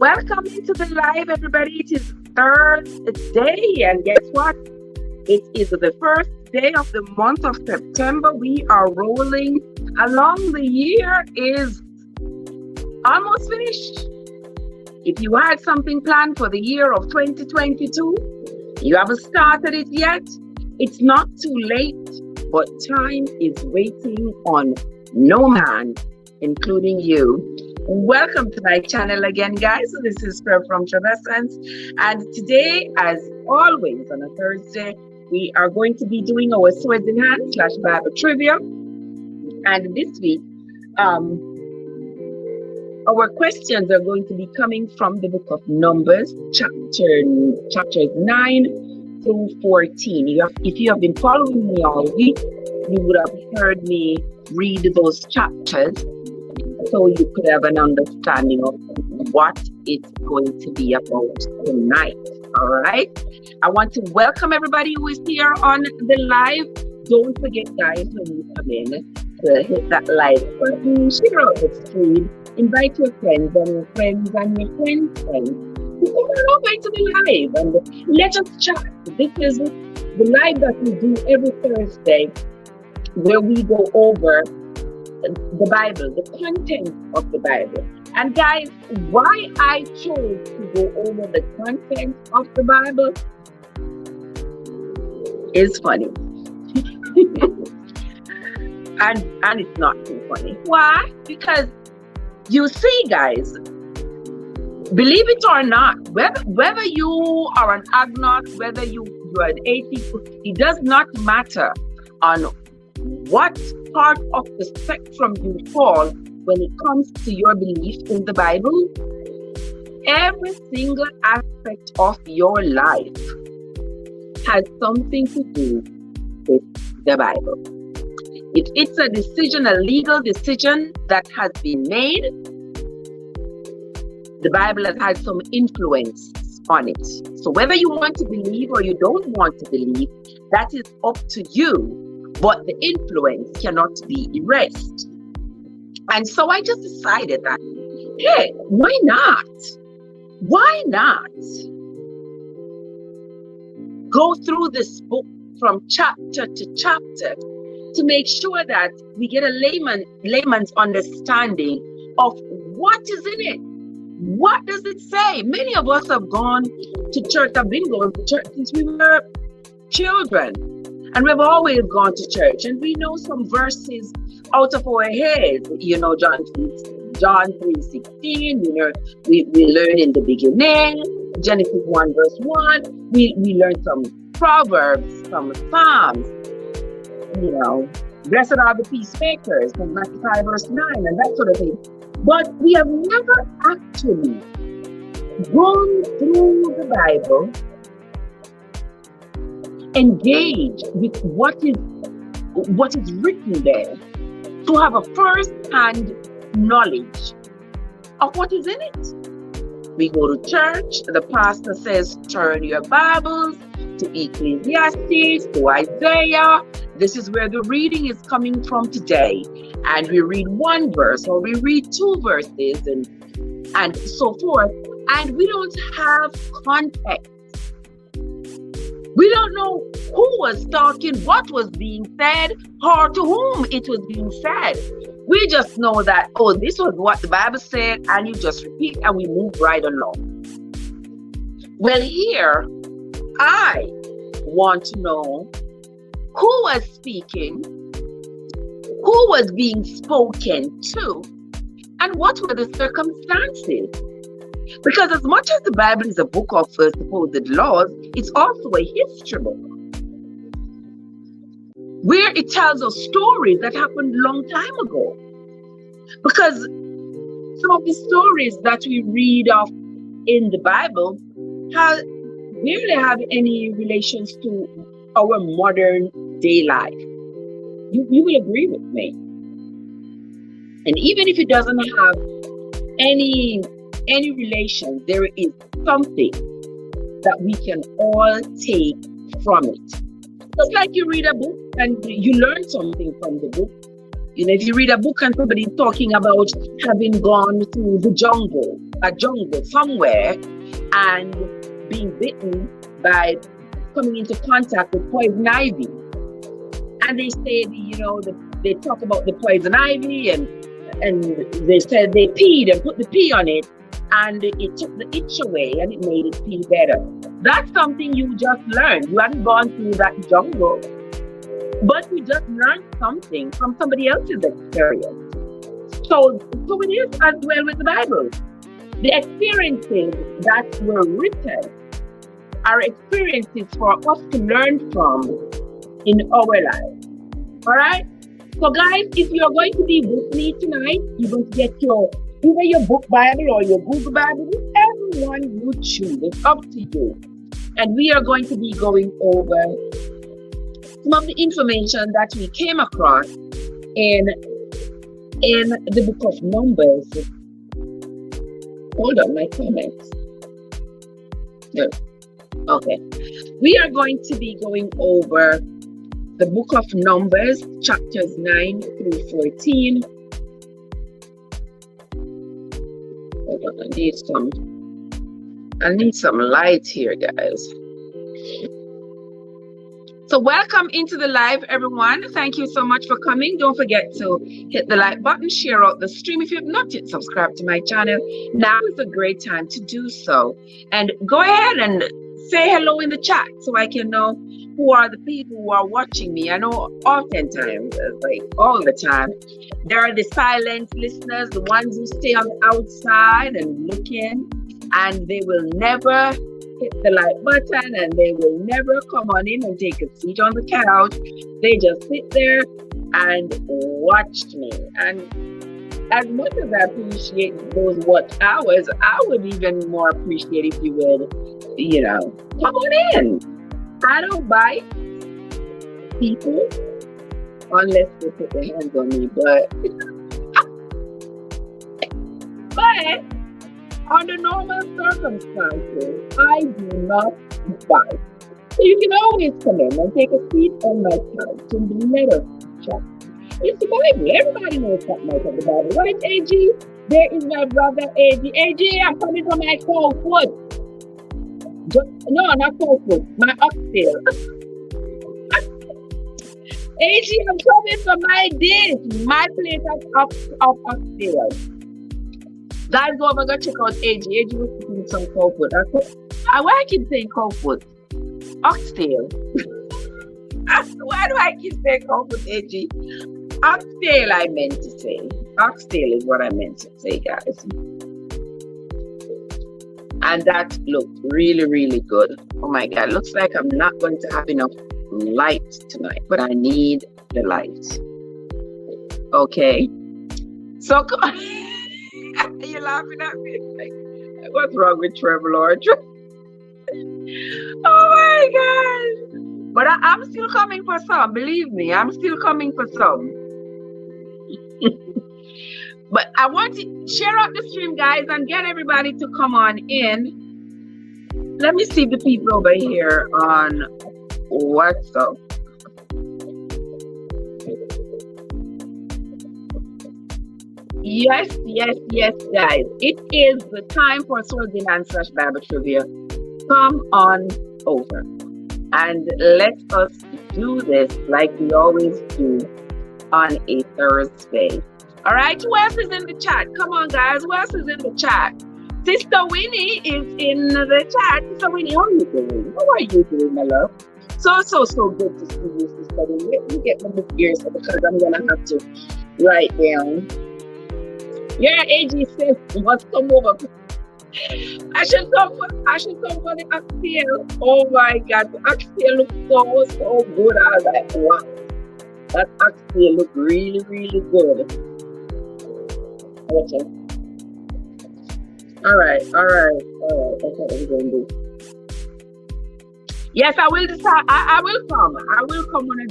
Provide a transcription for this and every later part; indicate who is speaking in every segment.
Speaker 1: Welcome into the live, everybody. It is Thursday, and guess what? It is the first day of the month of September. We are rolling along. The year is almost finished. If you had something planned for the year of 2022, you haven't started it yet, it's not too late, but time is waiting on no man, including you. Welcome to my channel again, guys. So this is Fred from Trebessence, and today, as always on a Thursday, we are going to be doing our Swords in Hand / Bible Trivia. And this week, our questions are going to be coming from the book of Numbers, chapters 9 through 14. If you have been following me all week, you would have heard me read those chapters, so you could have an understanding of what it's going to be about tonight. All right. I want to welcome everybody who is here on the live. Don't forget, guys, when you come in, to hit that like button, share out the stream, invite your friends and your friends and your friends' friends to come on over to the live and let us chat. This is the live that we do every Thursday, where we go over the Bible, the content of the Bible. And guys, why I chose to go over the content of the Bible is funny. and it's not too funny. Why? Because you see, guys, believe it or not, whether you are an agnostic, whether you are an atheist, it does not matter on what part of the spectrum you fall when it comes to your belief in the Bible. Every single aspect of your life has something to do with the Bible. If it's a decision, a legal decision that has been made, the Bible has had some influence on it. So whether you want to believe or you don't want to believe, that is up to you. But the influence cannot be erased. And so I just decided that, hey, why not? Why not go through this book from chapter to chapter to make sure that we get a layman's understanding of what is in it? What does it say? Many of us have gone to church, have been going to church since we were children. And we've always gone to church, and we know some verses out of our heads. You know, John 3:16. We learn in the beginning. Genesis 1 verse 1. We learn some Proverbs, some Psalms. You know, blessed are the peacemakers from Matthew 5 verse 9, and that sort of thing. But we have never actually gone through the Bible, engage with what is written there, to have a first-hand knowledge of what is in it. We go to church, the pastor says, turn your Bibles to Ecclesiastes, to Isaiah. This is where the reading is coming from today. And we read one verse, or we read two verses, and so forth. And we don't have context. We don't know who was talking, what was being said, or to whom it was being said. We just know that, oh, this was what the Bible said, and you just repeat, and we move right along. Well, here, I want to know who was speaking, who was being spoken to, and what were the circumstances. Because as much as the Bible is a book of supposed laws, it's also a history book, where it tells us stories that happened a long time ago. Because some of the stories that we read of in the Bible barely have any relations to our modern day life. You will agree with me. And even if it doesn't have any relation, there is something that we can all take from it. Just like you read a book and you learn something from the book, You know, if you read a book and somebody's talking about having gone through the jungle a jungle somewhere and being bitten by coming into contact with poison ivy. And they say, they talk about the poison ivy, and they said they peed and put the pee on it, and it took the itch away and it made it pee better. That's something you just learned. You hadn't gone through that jungle, but you just learned something from somebody else's experience. So it is as well with the Bible. The experiences that were written are experiences for us to learn from in our lives. All right? So guys, if you're going to be with me tonight, you're going to get either your book Bible or your Google Bible, whichever one you choose. It's up to you. And we are going to be going over some of the information that we came across in the book of Numbers. Hold on, my comments. No. Okay. We are going to be going over the book of Numbers, chapters 9 through 14. Hold on, I need some light here, guys. So welcome into the live, everyone. Thank you so much for coming. Don't forget to hit the like button, share out the stream. If you have not yet subscribed to my channel, now is a great time to do so. And go ahead and say hello in the chat so I can know who are the people who are watching me. I know oftentimes, like all the time, there are the silent listeners, the ones who stay on the outside and look in, and they will never hit the like button, and they will never come on in and take a seat on the couch. They just sit there and watch me. And as much as I appreciate those watch hours, I would even more appreciate if you would, come on in. I don't bite people unless they put their hands on me, but under normal circumstances, I do not bite. So you can always come in and take a seat on my couch in the middle chat. It's the Bible. Everybody knows something about the Bible, right, AG? There is my brother, AG. AG, I'm coming from my cold foot. No, not cold foot. My oxtail. AG, I'm coming from my dish. My plate of oxtail. Guys, go over, go check out AG. AG was cooking some cold foot. Why I keep saying cold foot? Oxtail. Why do I keep saying cold foot, AG? Oxtail, I meant to say. Oxtail is what I meant to say, guys. And that looked really, really good. Oh my God, looks like I'm not going to have enough light tonight, but I need the light. Okay. So, are you laughing at me? Like, what's wrong with Trevor Lord? Oh my God. But I'm still coming for some. Believe me, I'm still coming for some. But I want to share out the stream, guys, and get everybody to come on in. Let me see the people over here on WhatsApp. Yes, guys. It is the time for Soul Dance / Bible Trivia. Come on over and let us do this like we always do on a Thursday. All right, who else is in the chat? Come on, guys. Who else is in the chat? Sister Winnie is in the chat. Sister Winnie, how are you doing? How are you doing, my love? So good to see you, Sister Winnie. Let me get my book here because I'm going to have to write down. Yeah, AG says you must come over. I should come for the oxtail. Oh my God, the oxtail looks so good. I was like, wow. That oxtail look really, really good. Okay. All right. That's what we're going to do. Yes, I will decide. I will come. I will come one of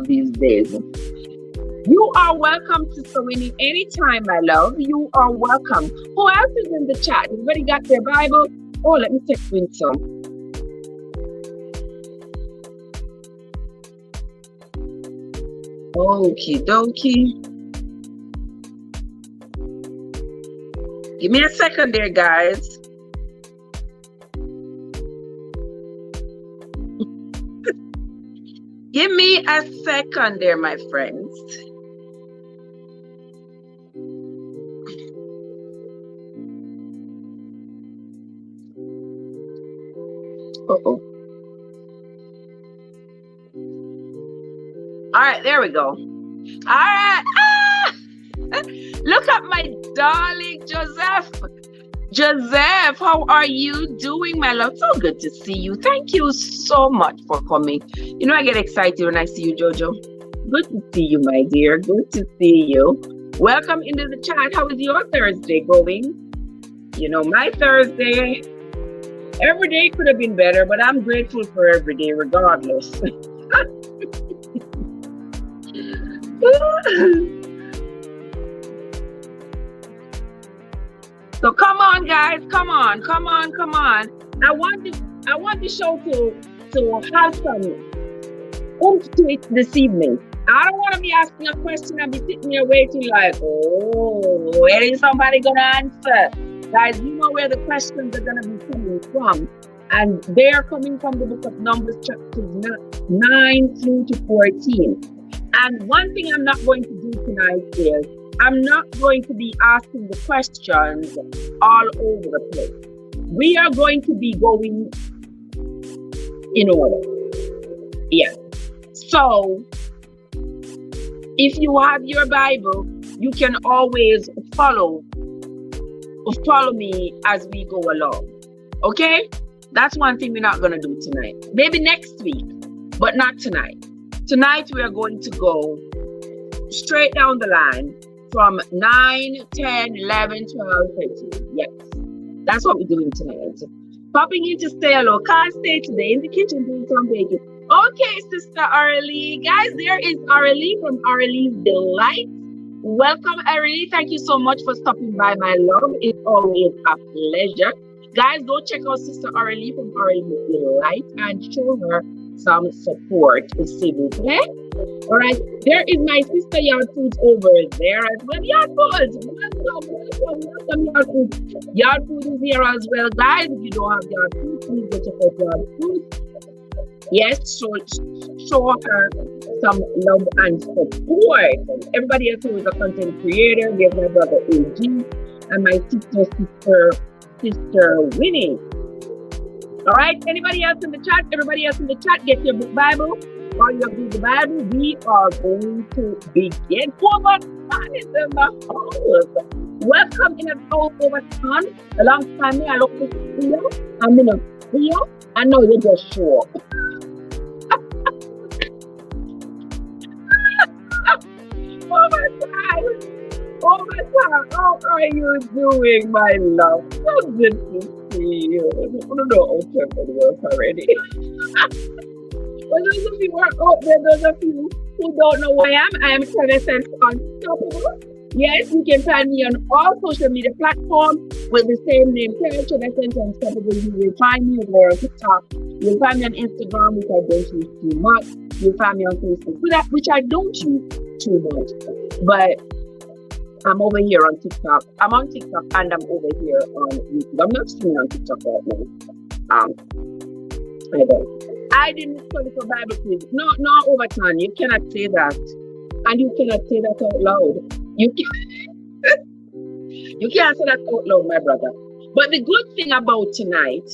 Speaker 1: these days. You are welcome to Serene anytime, my love. You are welcome. Who else is in the chat? Everybody got their Bible? Oh, let me take some. Okie dokie. Give me a second there, guys. Give me a second there, my friends. Uh-oh. All right, there we go. All right. Ah! Look at my darling Joseph. Joseph, how are you doing, my love? So good to see you. Thank you so much for coming. You know, I get excited when I see you, Jojo. Good to see you, my dear. Good to see you. Welcome into the chat. How is your Thursday going? You know, my Thursday, every day could have been better, but I'm grateful for every day regardless. So come on, guys, come on. I want the show to have some oomph to it this evening. I don't want to be asking a question and be sitting there waiting like, oh, where is somebody gonna answer? Guys, you know where the questions are gonna be coming from, and they are coming from the book of Numbers, chapters 9 through to 14. And one thing I'm not going to do tonight is I'm not going to be asking the questions all over the place. We are going to be going in order. Yeah. So, if you have your Bible, you can always follow me as we go along. Okay? That's one thing we're not going to do tonight. Maybe next week, but not tonight. Tonight, we are going to go straight down the line from 9, 10, 11, 12, 13. Yes, that's what we're doing tonight. Popping in to say hello. Can't stay today in the kitchen doing some baking. Okay, Sister Aurelie. Guys, there is Aurelie from Aurelie's Delight. Welcome, Aurelie. Thank you so much for stopping by, my love. It's always a pleasure. Guys, go check out Sister Aurelie from Aurelie's Delight and show her some support, s'il vous plaît. All right, there is my sister Yard Foods over there as well. Yard Foods, welcome, Yard Foods. Yard Food is here as well, guys. If you don't have Yard Foods, please go check out Yard Foods. Yes, show her some love and support. And everybody else who is a content creator, we have my brother AG and my sister Winnie. All right, anybody else in the chat? Everybody else in the chat, get your book Bible. While you read the Bible, we are going to begin. Overton is in the house. Welcome in a house, Overton. Alongside me, I look to see you. I'm in a video. I know you just show up. Overton, how are you doing, my love? So good to see you. I don't know how to work already. For those of you who are out there, those of you who don't know who I am Trenescence Unstoppable. Yes, you can find me on all social media platforms with the same name, Trenescence Unstoppable. You will find me over on TikTok. You'll find me on Instagram, which I don't use too much. You'll find me on Facebook, which I don't use too much. But I'm over here on TikTok. I'm on TikTok and I'm over here on YouTube. I'm not streaming on TikTok right now. I don't. I didn't study for Bible quiz. No, Overton, you cannot say that. And you cannot say that out loud. You can't say that out loud, my brother. But the good thing about tonight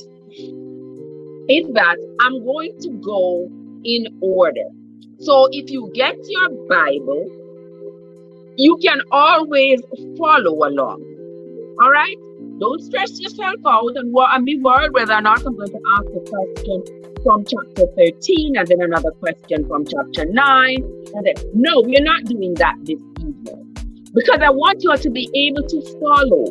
Speaker 1: is that I'm going to go in order. So if you get your Bible, you can always follow along. All right? Don't stress yourself out and be worried whether or not I'm going to ask a question from chapter 13 and then another question from chapter 9. And then, no, we're not doing that this evening. Because I want you to be able to follow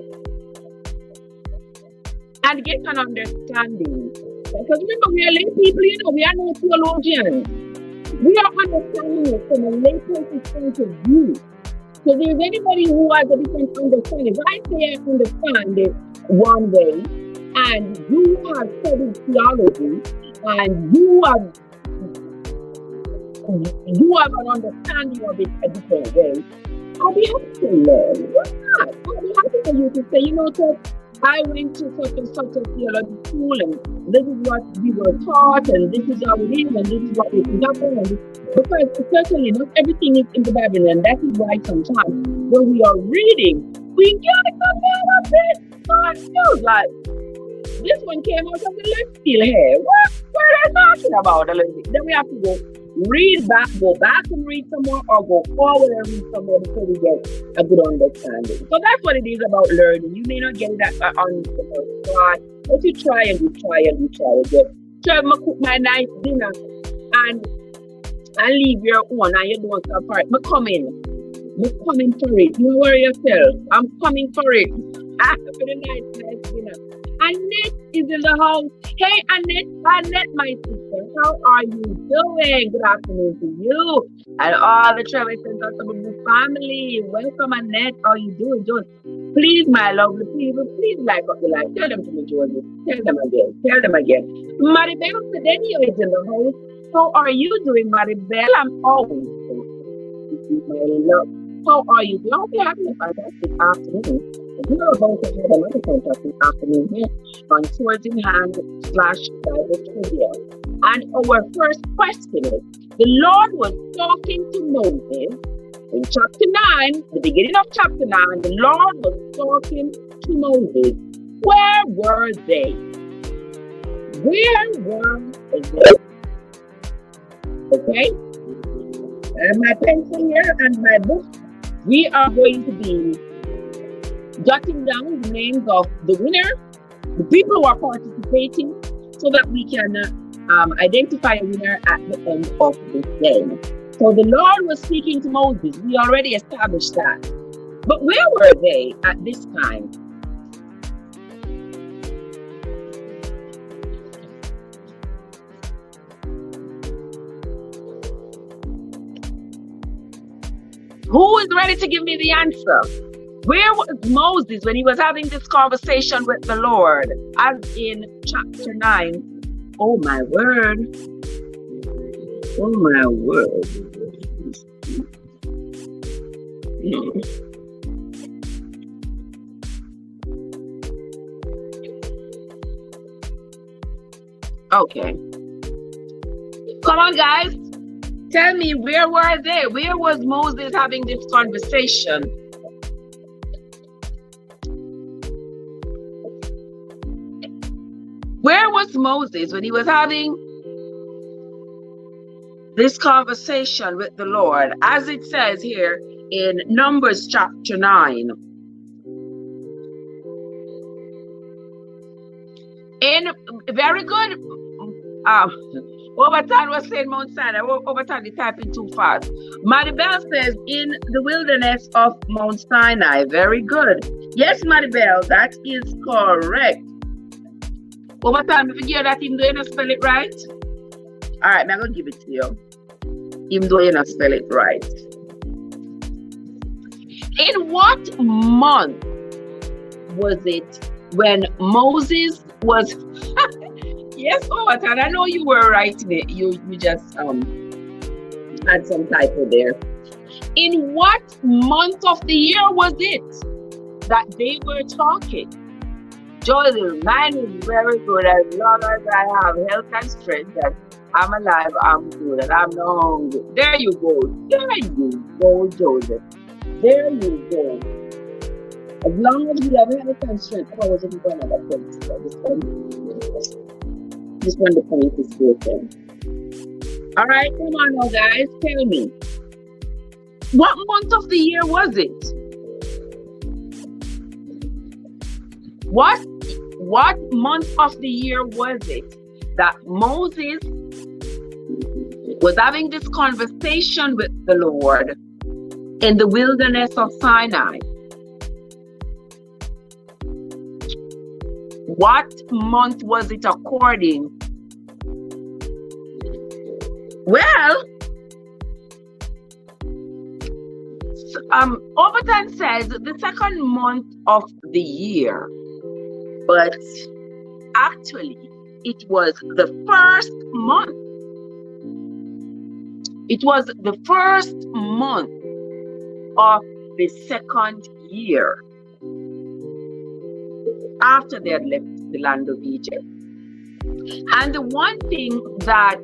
Speaker 1: and get an understanding. Because remember, we are lay people, we are no theologians. We are understanding it from a lay person's point of view. So there's anybody who has a different understanding. If I say I understand it one way, and you have studied theology, and you have an understanding of it a different way, I'll be happy to learn. Why not? I'll be happy for you to say, you know what, I went to such and such a theology school, and this is what we were taught, and this is how it is, and this is what we happen. And because certainly not everything is in the Bible, and that is why sometimes when we are reading, we get a little bit confused. Like, this one came out of the left still here. What are they talking about a little bit? Then we have to go back and read some more, or go forward and read some more before we get a good understanding. So that's what it is about learning. You may not get that on the first try, but you try and you try and you try again. So I'm gonna cook my nice dinner and leave your own and you don't stop for it. I'm coming for it. You worry yourself. I'm coming for it. For the nice dinner. Annette is in the house. Hey, Annette, my sister, how are you doing? Good afternoon to you and all the Trevor Center family. Welcome, Annette. How are you doing? Please, my lovely people, please like up the live. Tell them to me, Joseph. Tell them again. Maribel Cedenio is in the house. How are you doing, Maribel? I'm always my love. How are you doing? I hope you're having a fantastic afternoon. We're about to have another fantastic afternoon here on Swords in Hand / Bible Trivia. And our first question is, the Lord was talking to Moses in chapter 9, the beginning of chapter 9, the Lord was talking to Moses. Where were they? Where were they? Okay? My pencil here and my book, we are going to be jotting down the names of the winner, the people who are participating, so that we can identify a winner at the end of this game. So the Lord was speaking to Moses. We already established that. But where were they at this time? Who is ready to give me the answer? Where was Moses when he was having this conversation with the Lord? As in chapter 9. Oh my word. Oh my word. Okay. Come on, guys. Tell me, where were they? Where was Moses having this conversation? Where was Moses when he was having this conversation with the Lord? As it says here in Numbers chapter 9. In very good, Overton was saying Mount Sinai. Overton is typing too fast. Maribel says in the wilderness of Mount Sinai. Very good. Yes, Maribel, that is correct. Overton, if you hear that, even though you don't spell it right. All right, I'm going to give it to you. Even though you don't spell it right. In what month was it when Moses was... Yes, Overton, I know you were writing it. You just had some typo there. In what month of the year was it that they were talking? Joseph, mine is very good. As long as I have health and strength, and I'm alive, I'm good, and I'm not hungry. There you go. There you go, Joseph. There you go. As long as you have health and strength, I wasn't going to have this one, the point is broken. All right, come on now, guys. Tell me. What month of the year was it? What month of the year was it that Moses was having this conversation with the Lord in the wilderness of Sinai? What month was it according? Well, Overton says the second month of the year, but actually it was the first month. It was the first month of the second year after they had left the land of Egypt. And the one thing that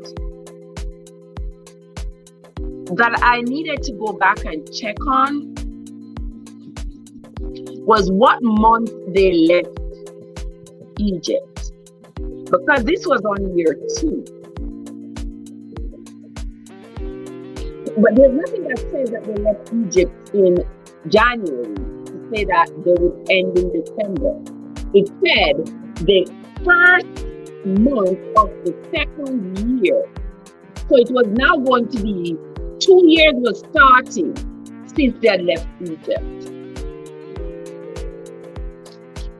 Speaker 1: I needed to go back and check on was what month they left Egypt, because this was on year 2. But there's nothing that says that they left Egypt in January to say that they would end in December. It said the first month of the second year. So it was now going to be 2 years was starting since they had left Egypt.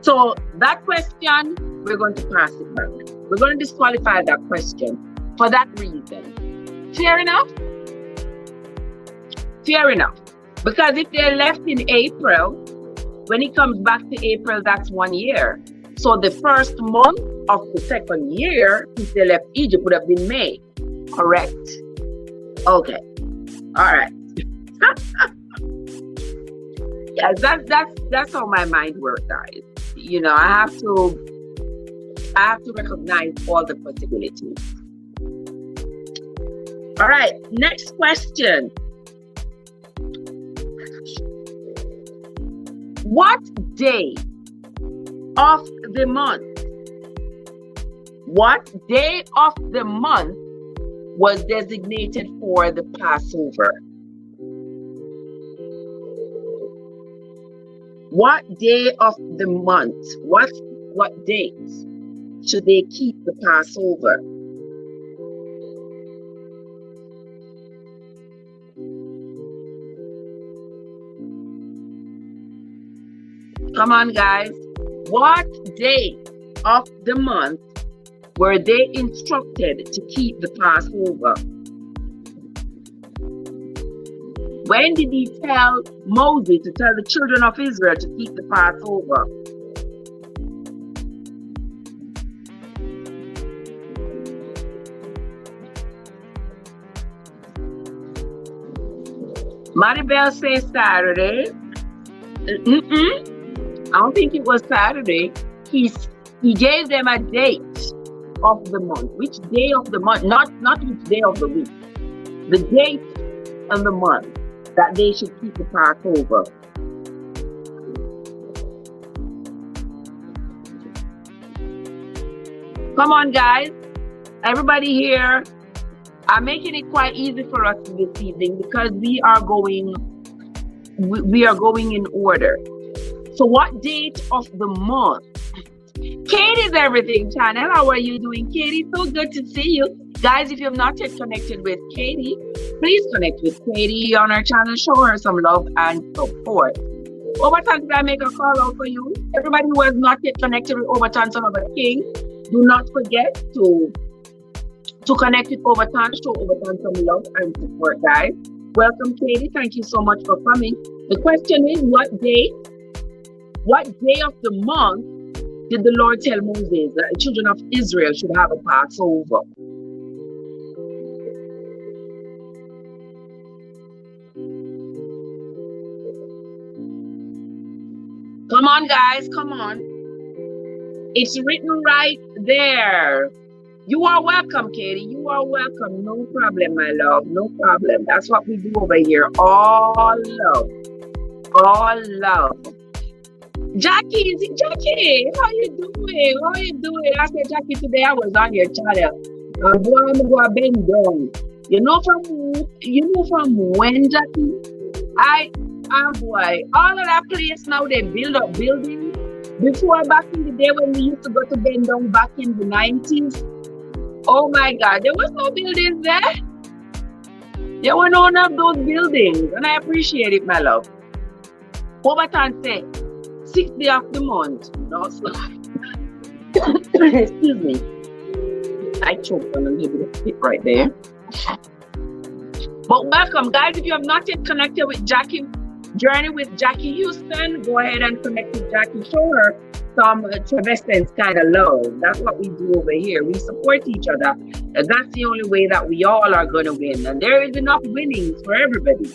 Speaker 1: So that question, we're going to pass it back. We're going to disqualify that question for that reason. Fair enough? Fair enough. Because if they left in April, when it comes back to April, that's 1 year. So the first month of the second year, if they left Egypt, would have been May. Correct? Okay. All right. Yeah, that's how my mind works, guys. You know, I have to recognize all the possibilities. All right, next question. What day of the month? What day of the month was designated for the Passover? What day of the month? What dates should they keep the Passover? Come on, guys. What day of the month were they instructed to keep the Passover? When did he tell Moses to tell the children of Israel to keep the Passover? Maribel says Saturday. I don't think it was Saturday. He gave them a date of the month. Which day of the month? Not which day of the week. The date and the month that they should keep the Passover. Come on, guys. Everybody here. I'm making it quite easy for us this evening because we are going in order. So what date of the month? Katie's Everything Channel. How are you doing, Katie? So good to see you. Guys, if you have not yet connected with Katie, please connect with Katie on our channel. Show her some love and support. Overton, did I make a call out for you? Everybody who has not yet connected with Overton, son of a king, do not forget to connect with Overton. Show Overton some love and support, guys. Welcome, Katie. Thank you so much for coming. The question is, what day of the month did the Lord tell Moses that the children of Israel should have a Passover? Come on, guys, come on. It's written right there. You are welcome, Katie. You are welcome. No problem, my love. No problem. That's what we do over here. All love. All love. Jackie, how you doing? How you doing? I said, Jackie, today I was on your channel. I'm going to bend down. You know from when, Jackie? Boy, all of that place now, they build up buildings. Before, back in the day when we used to go to bend down back in the 90s, oh my God, there was no buildings there. There were none of those buildings, and I appreciate it, my love. Overton said, 6th day of the month. No, so excuse me. I choked on a little bit right there. But welcome, guys. If you have not yet connected with Jackie, Journey with Jackie Houston, go ahead and connect with Jackie. Show her some Travestans kind of love. That's what we do over here. We support each other. And that's the only way that we all are going to win. And there is enough winnings for everybody.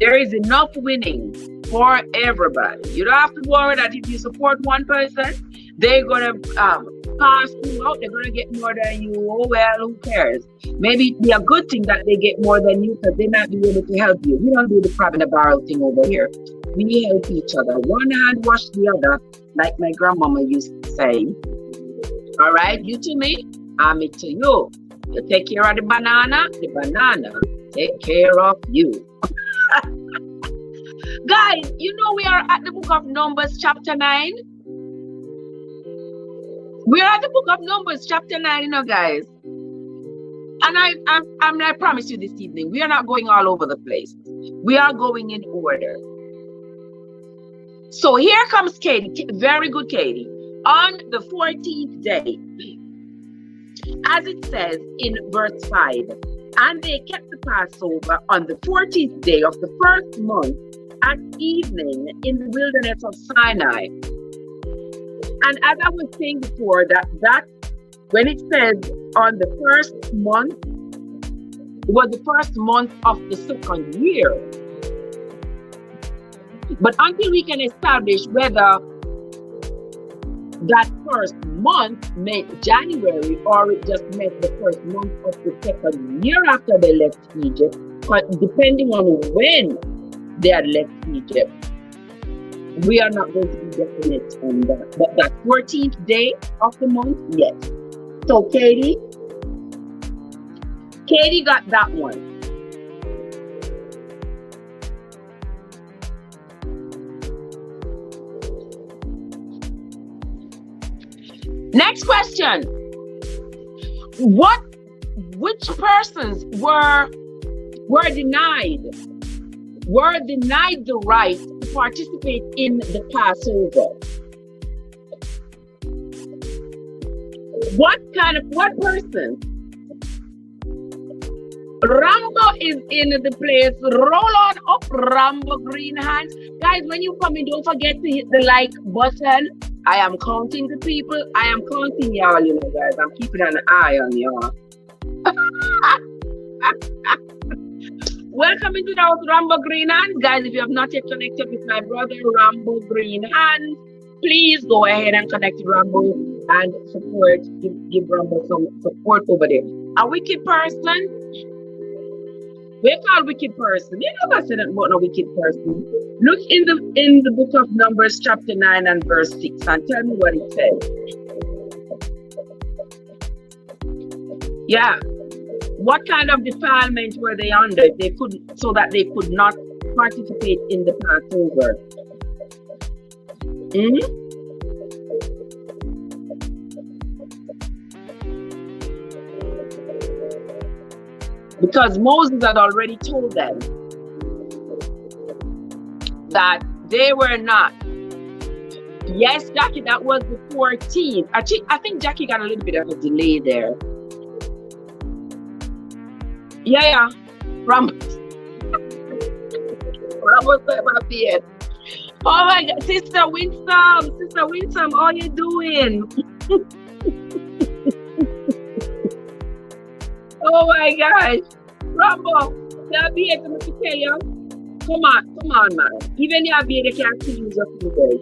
Speaker 1: There is enough winning for everybody. You don't have to worry that if you support one person, they're gonna pass you out. They're gonna get more than you. Oh well, who cares? Maybe it'd be a good thing that they get more than you because they might be able to help you. We don't do the crab in the barrel thing over here. We help each other. One hand wash the other, like my grandmama used to say. All right, you to me, I'm it to you. You take care of the banana take care of you. Guys, you know we are at the book of Numbers chapter 9. We are at the book of Numbers chapter 9, you know, guys. And I promise you this evening, we are not going all over the place. We are going in order. So here comes Katie, very good Katie, on the 14th day. As it says in verse 5, and they kept the Passover on the 14th day of the first month at evening in the wilderness of Sinai. And as I was saying before, that when it says on the first month, it was the first month of the second year. But until we can establish whether that first month meant January or it just meant the first month of the second year after they left Egypt, but depending on when they had left Egypt, we are not going to be definite on that. But that 14th day of the month, yes. So Katie got that one. Next question. Which persons were denied the right to participate in the Passover? What person? Rambo is in the place. Roll on up, Rambo Green Hands. Guys, when you come in, don't forget to hit the like button. I am counting the people. I am counting y'all, you know, guys. I'm keeping an eye on y'all. Welcome into the house, Rambo Green Hands. Guys, if you have not yet connected with my brother, Rambo Green Hands, please go ahead and connect with Rambo and support. Give Rambo some support over there. A wicked person? We call wicked person. You never said that about a wicked person. Look in the book of Numbers chapter 9 and verse 6 and tell me what it says. Yeah. What kind of defilement were they under? So that they could not participate in the Passover. Because Moses had already told them that they were not. Yes, Jackie, that was the 14th. Actually, I think Jackie got a little bit of a delay there. Yeah. Ramos about the Oh my God, Sister Winsome, how you doing? Oh my gosh, Rambo, you'll be able to tell you. Come on, man. Even you'll be able to can't see use your fingers.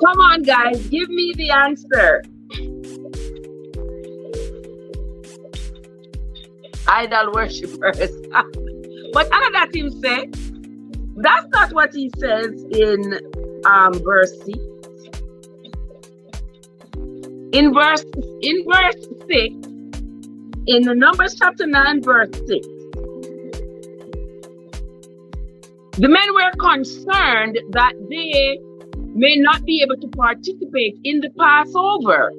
Speaker 1: Come on, guys, give me the answer. Idol worshippers. But another thing say, that's not what he says in verse 6. In verse 6, in the Numbers chapter 9, verse 6, the men were concerned that they may not be able to participate in the Passover.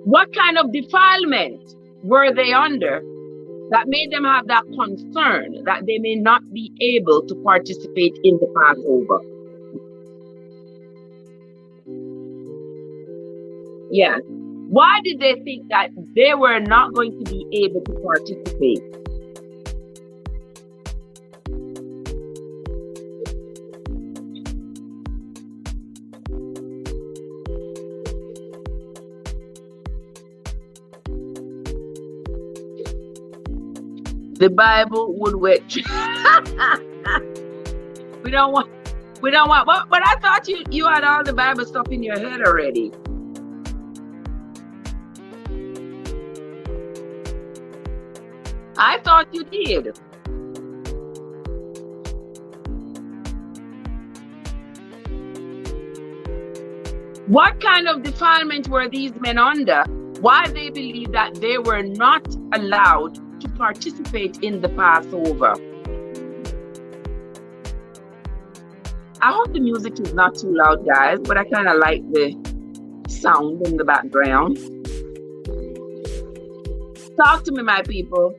Speaker 1: What kind of defilement were they under that made them have that concern that they may not be able to participate in the Passover? Yeah. Why did they think that they were not going to be able to participate? The Bible would wet. we don't want. But I thought you had all the Bible stuff in your head already. I thought you did. What kind of defilement were these men under? Why they believe that they were not allowed to participate in the Passover? I hope the music is not too loud, guys, but I kind of like the sound in the background. Talk to me, my people.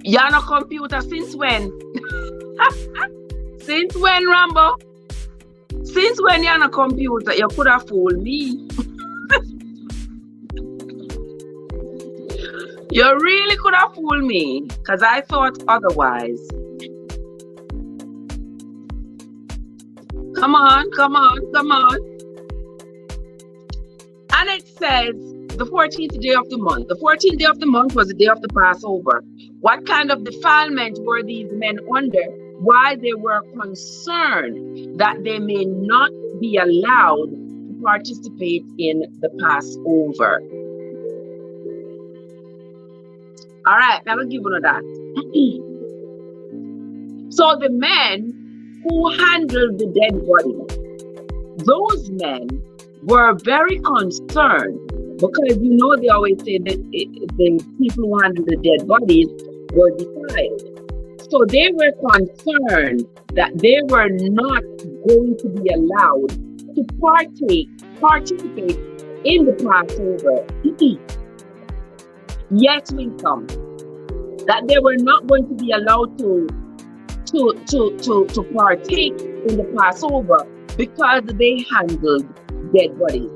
Speaker 1: You're no computer since when? Since when, Rambo? Since when you're no computer? You could have fooled me. You really could have fooled me, because I thought otherwise. Come on, come on, come on. And it says the 14th day of the month. The 14th day of the month was the day of the Passover. What kind of defilement were these men under? Why they were concerned that they may not be allowed to participate in the Passover. All right, now we'll give you that. So the men who handled the dead body, those men were very concerned, because you know they always say that the people who handle the dead bodies were defiled. So they were concerned that they were not going to be allowed to participate in the Passover. Yet we come that they were not going to be allowed to partake in the Passover because they handled dead bodies.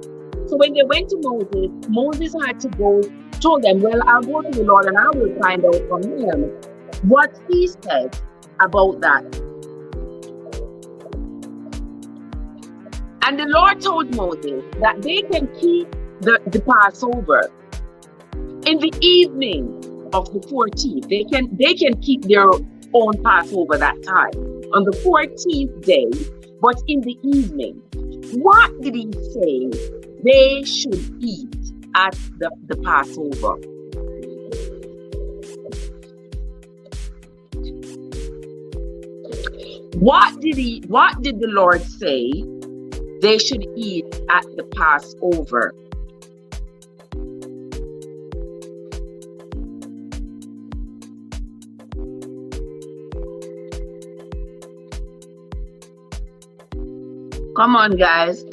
Speaker 1: So when they went to Moses, Moses had to go, told them, well, I'll go to the Lord and I will find out from him what he said about that. And the Lord told Moses that they can keep the Passover in the evening of the 14th. They can keep their own Passover that time on the 14th day, but in the evening. What did he say they should eat at the Passover? What did the Lord say they should eat at the Passover? Come on, guys.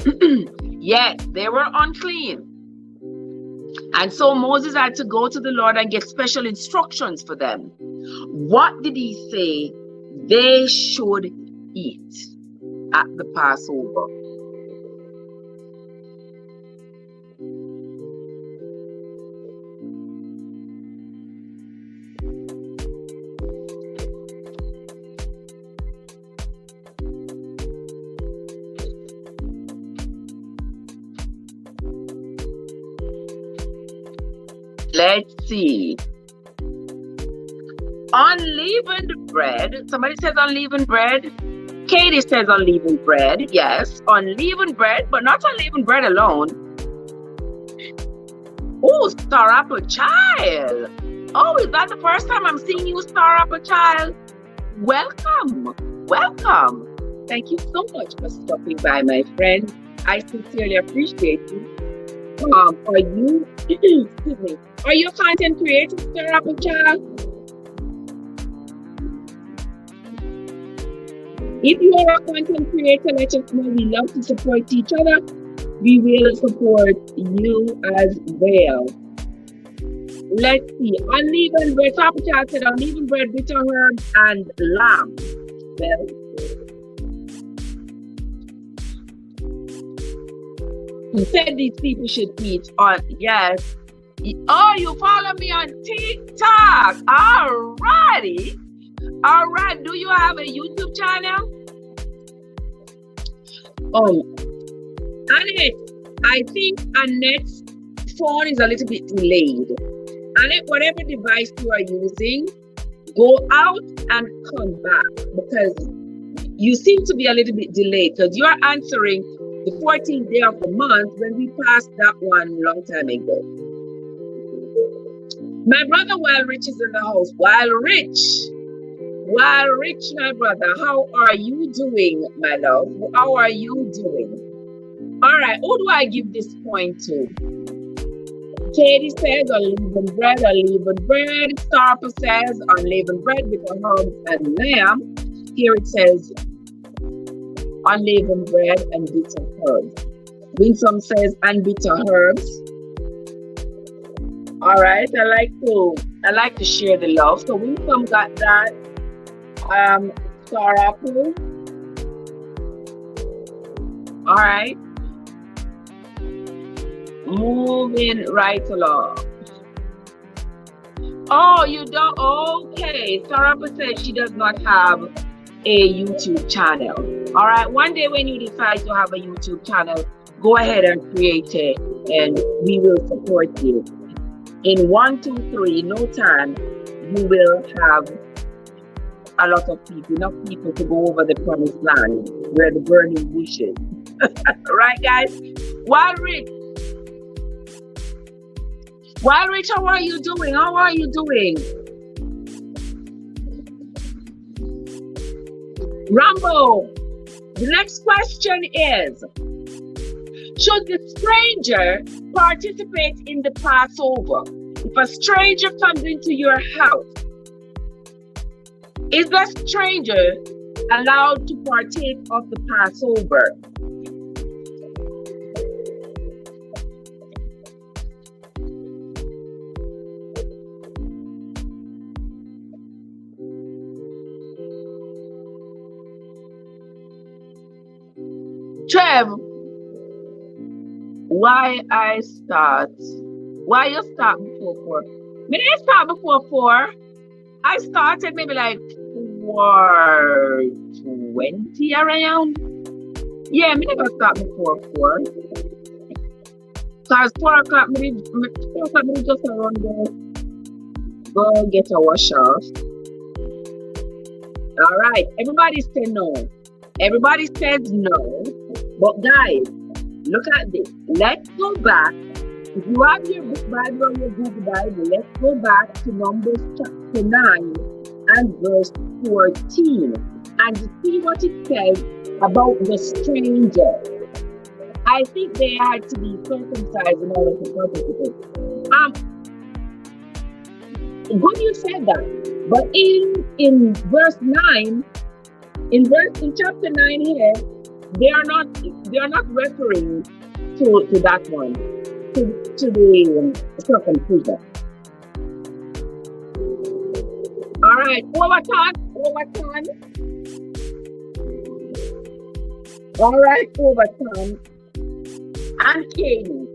Speaker 1: Yes, they were unclean. And so Moses had to go to the Lord and get special instructions for them. What did he say they should eat at the Passover? Let's see. Unleavened bread. Somebody says unleavened bread. Katie says unleavened bread. Yes, unleavened bread, but not unleavened bread alone. Oh, stir up a child. Oh, is that the first time I'm seeing you stir up a child? Welcome. Welcome. Thank you so much for stopping by, my friend. I sincerely appreciate you. Are you, excuse me, are you a content creator, Stir Up a Child? If you are a content creator, let us know. We love to support each other. We will support you as well. Let's see. Unleavened bread. Stir Up a Child said unleavened bread, bitter herbs, and lamb. Well, he said these people should eat on, yes. Oh, you follow me on TikTok. Alrighty. All right. Do you have a YouTube channel? Annette. I think Annette phone is a little bit delayed. And whatever device you are using, go out and come back, because you seem to be a little bit delayed, because you are answering the 14th day of the month when we passed that one long time ago. My brother Wild Rich is in the house. Wild Rich, my brother, how are you doing, my love? How are you doing? All right, who do I give this point to? Katie says unleavened bread. Starper says unleavened bread with herbs and lamb. Here it says unleavened bread and bitter herbs. Winsome says and bitter herbs. All right, I like to share the love. So Winsome got that. Star apple. All right. Moving right along. Oh, you don't? Okay. Sarah said she does not have a YouTube channel. All right. One day when you decide to have a YouTube channel, go ahead and create it, and we will support you. In 1, 2, 3, no time, you will have a lot of people, enough people to go over the promised land where the burning bush is. Right, guys? Wild Rich, how are you doing? How are you doing? Rambo, the next question is, should the stranger participate in the Passover? If a stranger comes into your house, is the stranger allowed to partake of the Passover? Trev, why you start before 4? May I start before 4? I started maybe like 4:20 around. Yeah, me never start before 4. Cause 4 o'clock me just around go get a wash off. All right, everybody say no. Everybody says no. But guys, look at this. Let's go back. If you have your book Bible or your Google Bible, let's go back to Numbers chapter 9 and verse 14 and see what it says about the stranger. I think they had to be circumcised in order to participate. Good you said that. But in verse 9, in chapter 9 here, they are not referring to that one, to the circumcision. All right, overtime. All right, overtime. And Katie.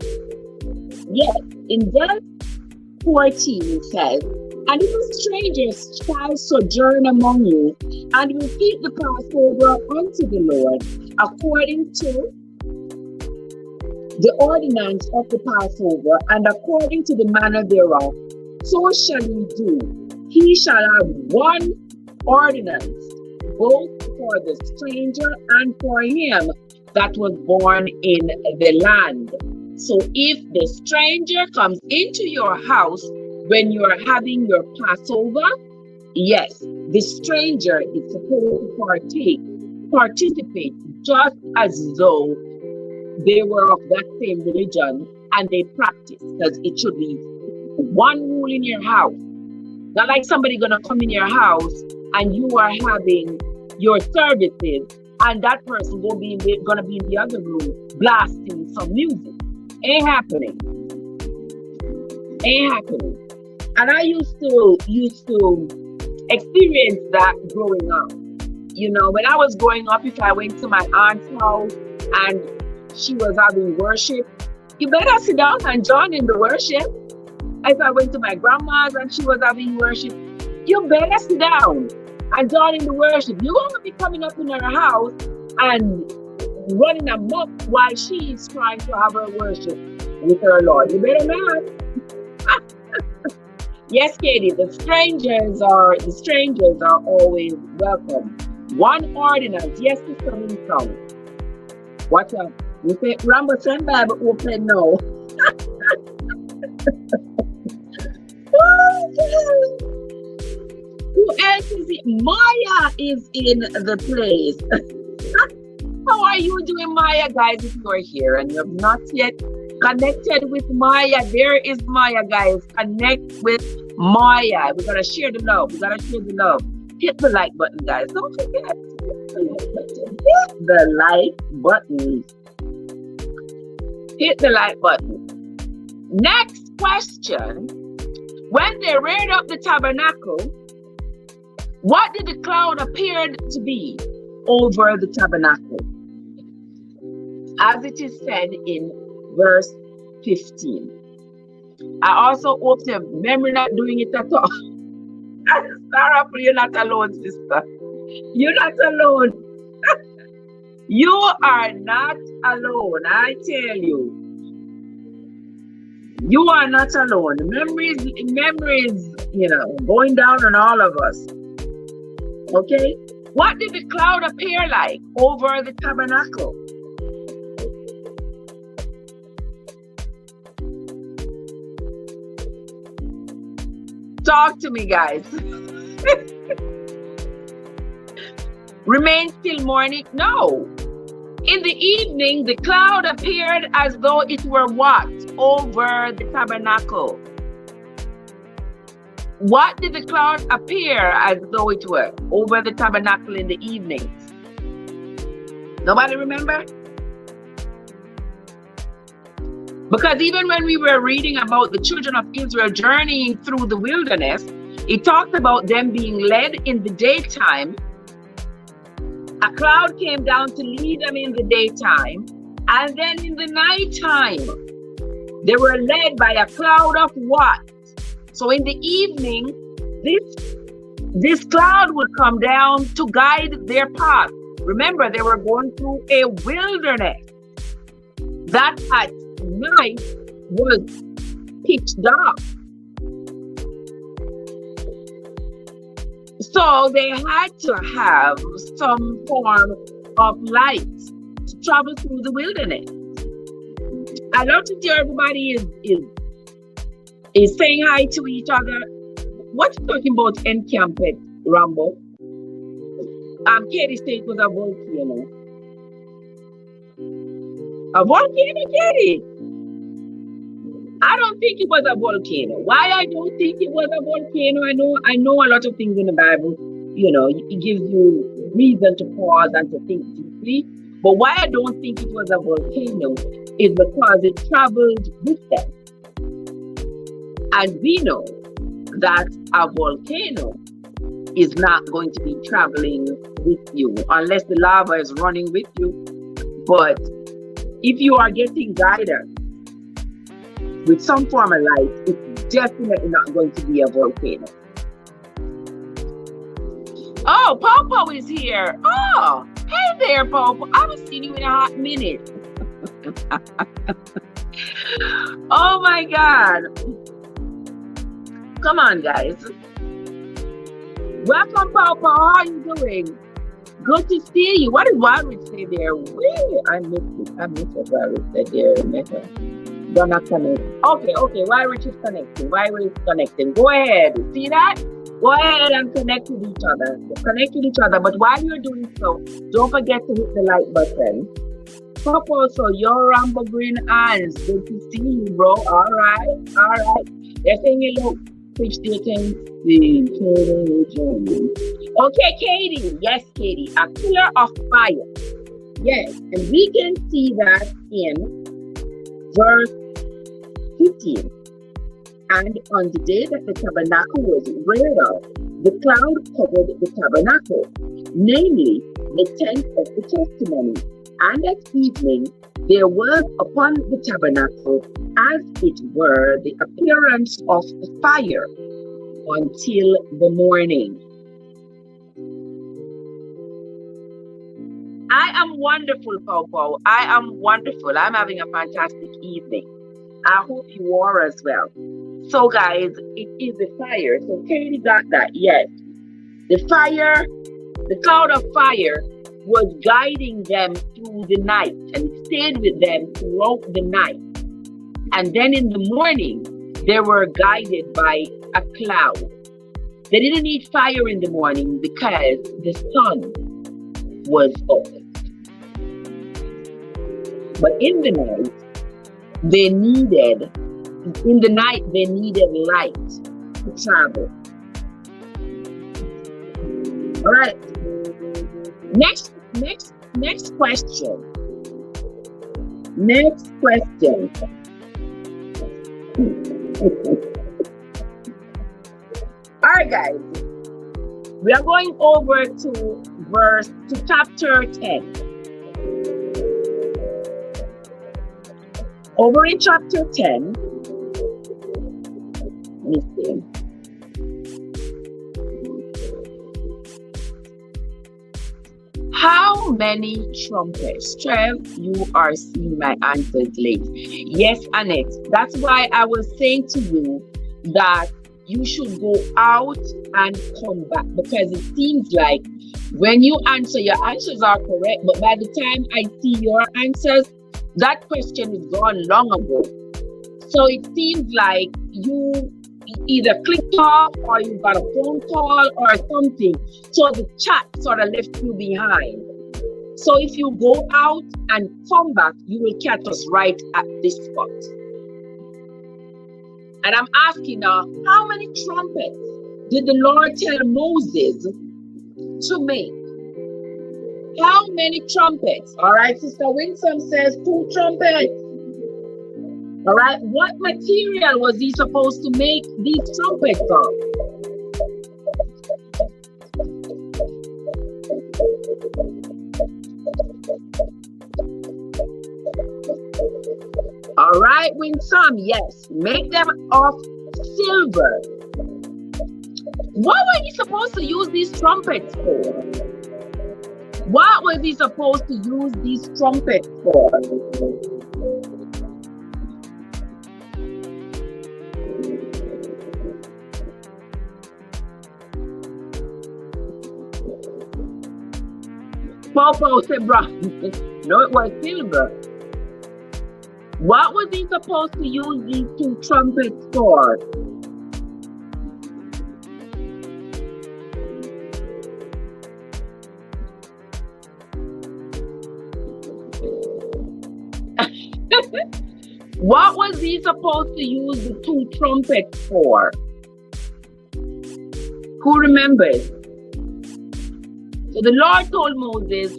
Speaker 1: Yes, in verse 14 it says, and if a stranger shall sojourn among you, and will keep the Passover unto the Lord, according to the ordinance of the Passover, and according to the manner thereof, so shall he do. He shall have one ordinance, both for the stranger and for him that was born in the land. So if the stranger comes into your house when you are having your Passover, yes, the stranger is supposed to participate just as though they were of that same religion and they practice, because it should be one rule in your house. Not like somebody gonna come in your house and you are having your services and that person gonna be in the other room blasting some music. Ain't happening. And I used to experience that growing up. You know, when I was growing up, if I went to my aunt's house and she was having worship, you better sit down and join in the worship. If I went to my grandma's and she was having worship, you better sit down and join in the worship. You're going to be coming up in her house and running amok while she is trying to have her worship. with her Lord. You better not. Yes, Katie, the strangers are always welcome. One ordinance, yes, it's coming from. Watch out. You say Rambo send Bible open now. Who else is it? Maya is in the place. How are you doing, Maya, guys? If you are here and you have not yet connected with Maya, there is Maya, guys. Connect with Maya. We gotta share the love. We gotta share the love. Hit the like button, guys. Don't forget. Hit the like button. Hit the like button. Next question. When they reared up the tabernacle, what did the cloud appear to be over the tabernacle? As it is said in verse 15. I also hope your memory not doing it at all. Sarah, you're not alone, sister. You're not alone. You are not alone, I tell you. You are not alone. Memories, going down on all of us. Okay? What did the cloud appear like over the tabernacle? Talk to me, guys. Remain still morning? No. In the evening, the cloud appeared as though it were what? Over the tabernacle. What did the cloud appear as though it were over the tabernacle in the evenings? Nobody remember? Because even when we were reading about the children of Israel journeying through the wilderness, it talked about them being led in the daytime. A cloud came down to lead them in the daytime. And then in the nighttime, they were led by a cloud of what? So in the evening, this cloud would come down to guide their path. Remember, they were going through a wilderness. That at night was pitch dark. So they had to have some form of light to travel through the wilderness. I love to see everybody is saying hi to each other. What you talking about encamped, Rambo? Katie said it was a volcano. A volcano, Katie? I don't think it was a volcano. Why I don't think it was a volcano? I know a lot of things in the Bible, it gives you reason to pause and to think deeply. But why I don't think it was a volcano is because it traveled with them. And we know that a volcano is not going to be traveling with you unless the lava is running with you. But if you are getting guidance with some form of light, it's definitely not going to be a volcano. Oh, Popo is here. Oh, hey there, Popo. I haven't seen you in a hot minute. Oh my God. Come on, guys. Welcome, Popo. How are you doing? Good to see you. What did Wildrich say there? Wait, I missed what Wildrich said there. You're not connecting. Okay. Wildrich is connecting. Wildrich is connecting. Go ahead. See that? Go ahead and connect with each other. Connect with each other. But while you're doing so, don't forget to hit the like button. Popo, so your Rambo green eyes. Good to see you, bro. All right. They're saying hello. Which they can see. Okay, Katie. Yes, Katie. A pillar of fire. Yes, and we can see that in verse 15. And on the day that the tabernacle was reared up, the cloud covered the tabernacle, namely the tent of the testimony. And at evening there was upon the tabernacle, as it were, the appearance of fire until the morning. I am wonderful, Popo. I am wonderful. I'm having a fantastic evening. I hope you are as well. So guys, it is the fire. So Katie got that. Yes. The fire, the cloud of fire was guiding them through the night and stayed with them throughout the night. And then in the morning, they were guided by a cloud. They didn't need fire in the morning because the sun was up. But in the night, they needed light to travel. All right. Next question. Next question. All right, guys. We are going over to chapter 10. Over in chapter 10, let me see. How many trumpets? Trev, you are seeing my answers late. Yes, Annette. That's why I was saying to you that you should go out and come back, because it seems like when you answer, your answers are correct, but by the time I see your answers, that question is gone long ago. So it seems like you either clicked off or you got a phone call or something. So the chat sort of left you behind. So if you go out and come back, you will catch us right at this spot. And I'm asking now, how many trumpets did the Lord tell Moses to make? How many trumpets? All right, Sister Winsome says 2 trumpets. All right, what material was he supposed to make these trumpets of? All right, Winsome, yes, make them of silver. What were you supposed to use these trumpets for? What was he supposed to use these trumpets for? Popo said brown. No, it was silver. What was he supposed to use these 2 trumpets for? What was he supposed to use the 2 trumpets for? Who remembers? So the Lord told Moses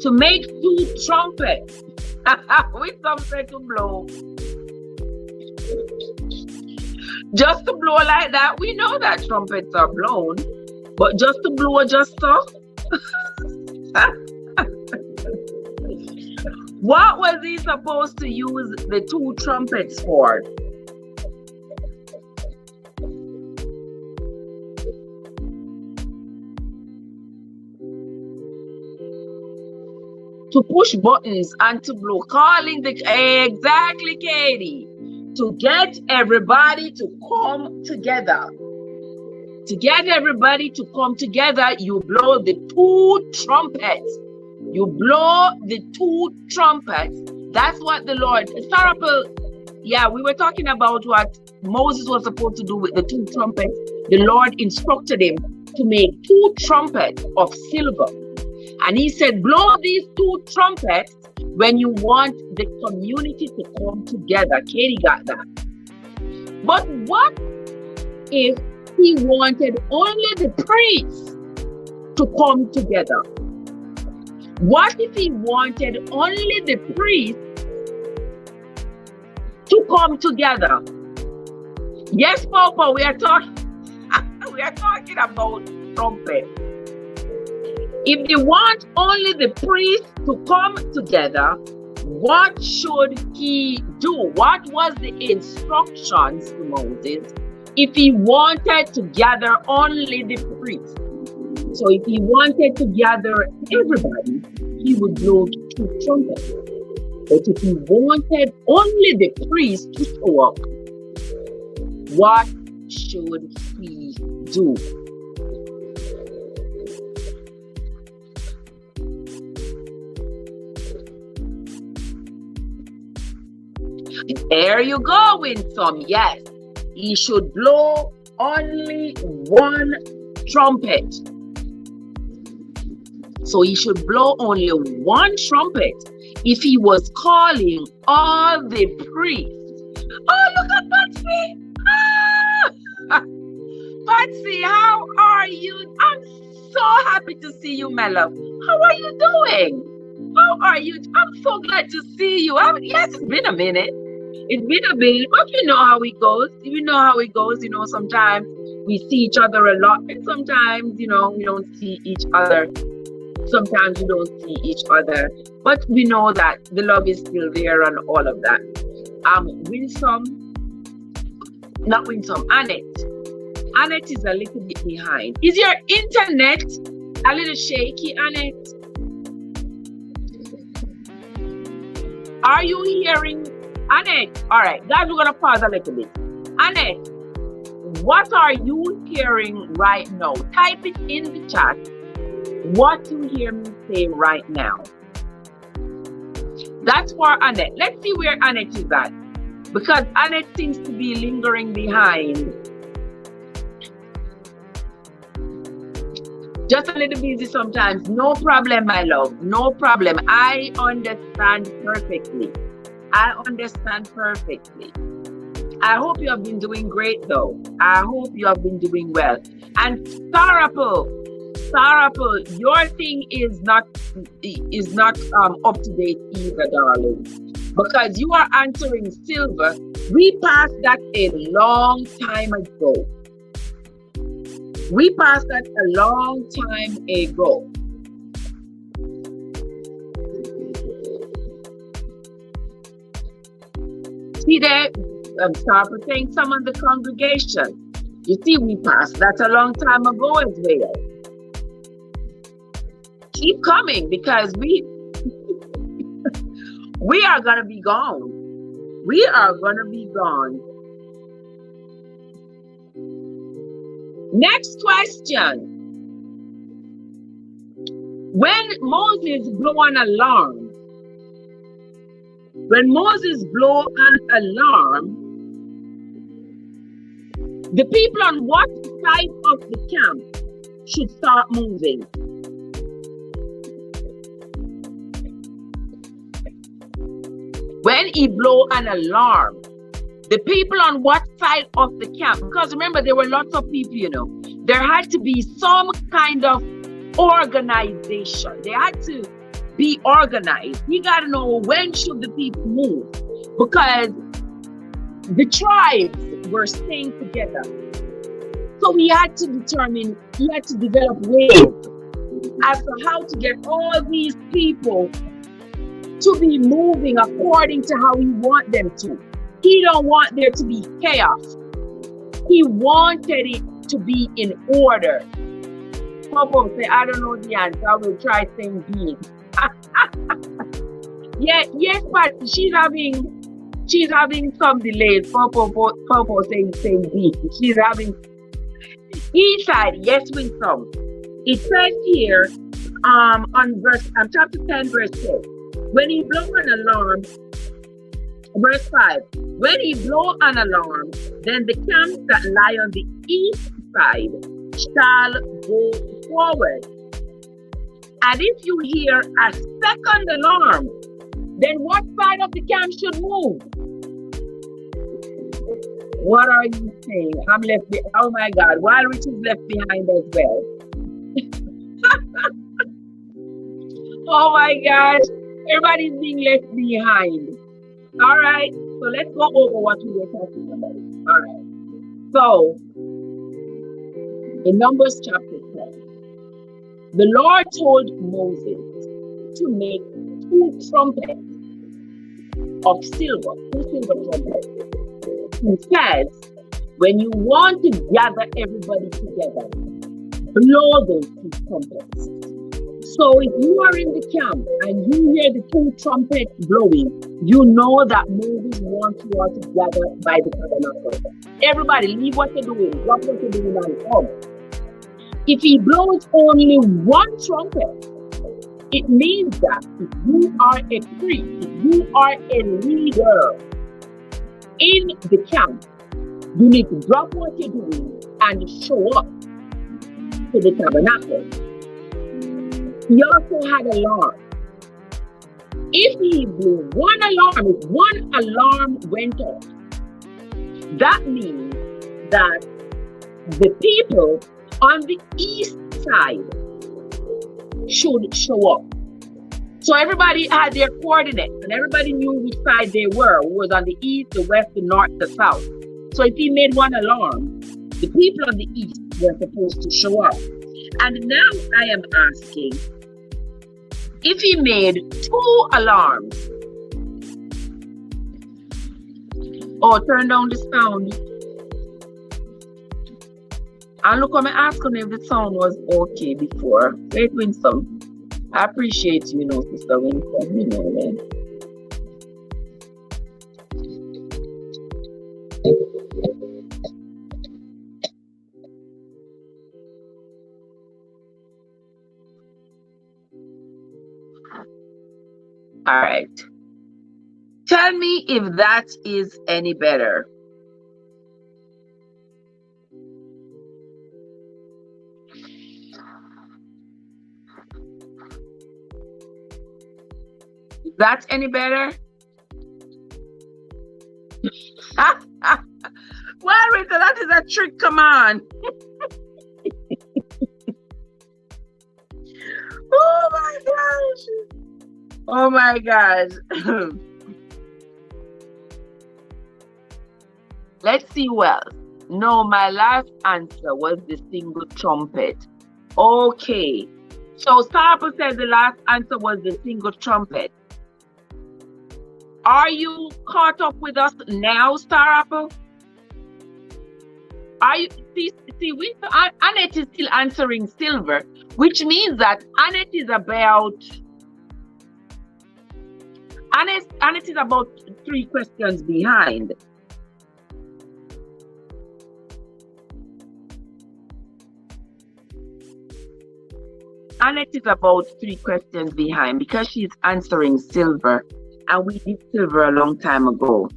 Speaker 1: to make 2 trumpets with something to blow. Just to blow like that. We know that trumpets are blown, but just to blow just so. What was he supposed to use the 2 trumpets for? To push buttons and to blow. Calling the... Exactly, Katie. To get everybody to come together. To get everybody to come together, you blow the 2 trumpets. You blow the 2 trumpets. That's what the Lord... Sarapel, yeah, we were talking about what Moses was supposed to do with the 2 trumpets. The Lord instructed him to make 2 trumpets of silver. And he said, blow these 2 trumpets when you want the community to come together. Katie got that. But what if he wanted only the priests to come together? What if he wanted only the priests to come together? Yes, Papa, we are talking about trumpet. If you want only the priests to come together, what should he do? What was the instructions to Moses if he wanted to gather only the priests? So if he wanted to gather everybody, he would blow 2 trumpets. But if he wanted only the priest to show up, what should he do? There you go, Winsome. Yes, he should blow only one trumpet. So he should blow only one trumpet if he was calling all the priests. Oh, look at Patsy! Ah! Patsy, how are you? I'm so happy to see you, my love. How are you doing? How are you? I'm so glad to see you. Yes, it's been a minute. It's been a minute, but you know how it goes. You know how it goes. You know, sometimes we see each other a lot, and sometimes, you know, we don't see each other. Sometimes we don't see each other, but we know that the love is still there and all of that. Annette. Annette is a little bit behind. Is your internet a little shaky, Annette? Are you hearing Annette? All right, guys, we're gonna pause a little bit. Annette, what are you hearing right now? Type it in the chat. What you hear me say right now. That's for Annette. Let's see where Annette is at, because Annette seems to be lingering behind. Just a little busy sometimes. No problem, my love. No problem. I understand perfectly. I understand perfectly. I hope you have been doing great, though. I hope you have been doing well. And Sarapul, your thing is not up to date either, darling, because you are answering Silver. We passed that a long time ago. We passed that a long time ago. See there, Sarapul saying some of the congregation. You see, we passed that a long time ago as well. Keep coming, because we are gonna be gone. We are gonna be gone. Next question. When Moses blew an alarm, the people on what side of the camp should start moving? When he blew an alarm, the people on what side of the camp? Because remember, there were lots of people, you know. There had to be some kind of organization. They had to be organized. We got to know when should the people move, because the tribes were staying together. So he had to develop ways as to how to get all these people to be moving according to how he want them to. He don't want there to be chaos. He wanted it to be in order. Popo say, I don't know the answer. I will try saying B. Yes, but she's having some delays. Popo saying B. She's having. He said, yes, with some. It says here, on chapter 10, verse 6. When he blow an alarm, verse 5, when he blow an alarm, then the camps that lie on the east side shall go forward. And if you hear a second alarm, then what side of the camp should move? What are you saying? I'm left behind. Oh my God, Walrich is left behind as well. Oh my gosh. Everybody's being left behind. All right, so let's go over what we were talking about. All right, so in Numbers chapter 10, the Lord told Moses to make 2 trumpets of silver, 2 silver trumpets. He says, when you want to gather everybody together, blow those 2 trumpets. So if you are in the camp and you hear the two trumpets blowing, you know that Moses wants you all to gather by the tabernacle. Everybody, leave what you're doing, drop what you're doing, and come. If he blows only one trumpet, it means that if you are a priest, if you are a leader in the camp, you need to drop what you're doing and show up to the tabernacle. He also had an alarm. If he blew one alarm, if one alarm went off, that means that the people on the east side should show up. So everybody had their coordinates and everybody knew which side they were, who was on the east, the west, the north, the south. So if he made one alarm, the people on the east were supposed to show up. And now I am asking, if he made two alarms, oh, turn down the sound. And look, I'm asking if the sound was okay before. Wait, Winsome. I appreciate you, Sister Winsome. Man. All right. Tell me if that is any better. Is that any better? Well, Rita, that is a trick. Come on. Oh my gosh. Oh my gosh. Let's see who else. No, my last answer was the single trumpet. Okay. So Star Apple said the last answer was the single trumpet. Are you caught up with us now, Star Apple? Are you see Annette is still answering silver, which means that Annette is about 3 questions behind. Annette is about 3 questions behind because she's answering silver, and we did silver a long time ago.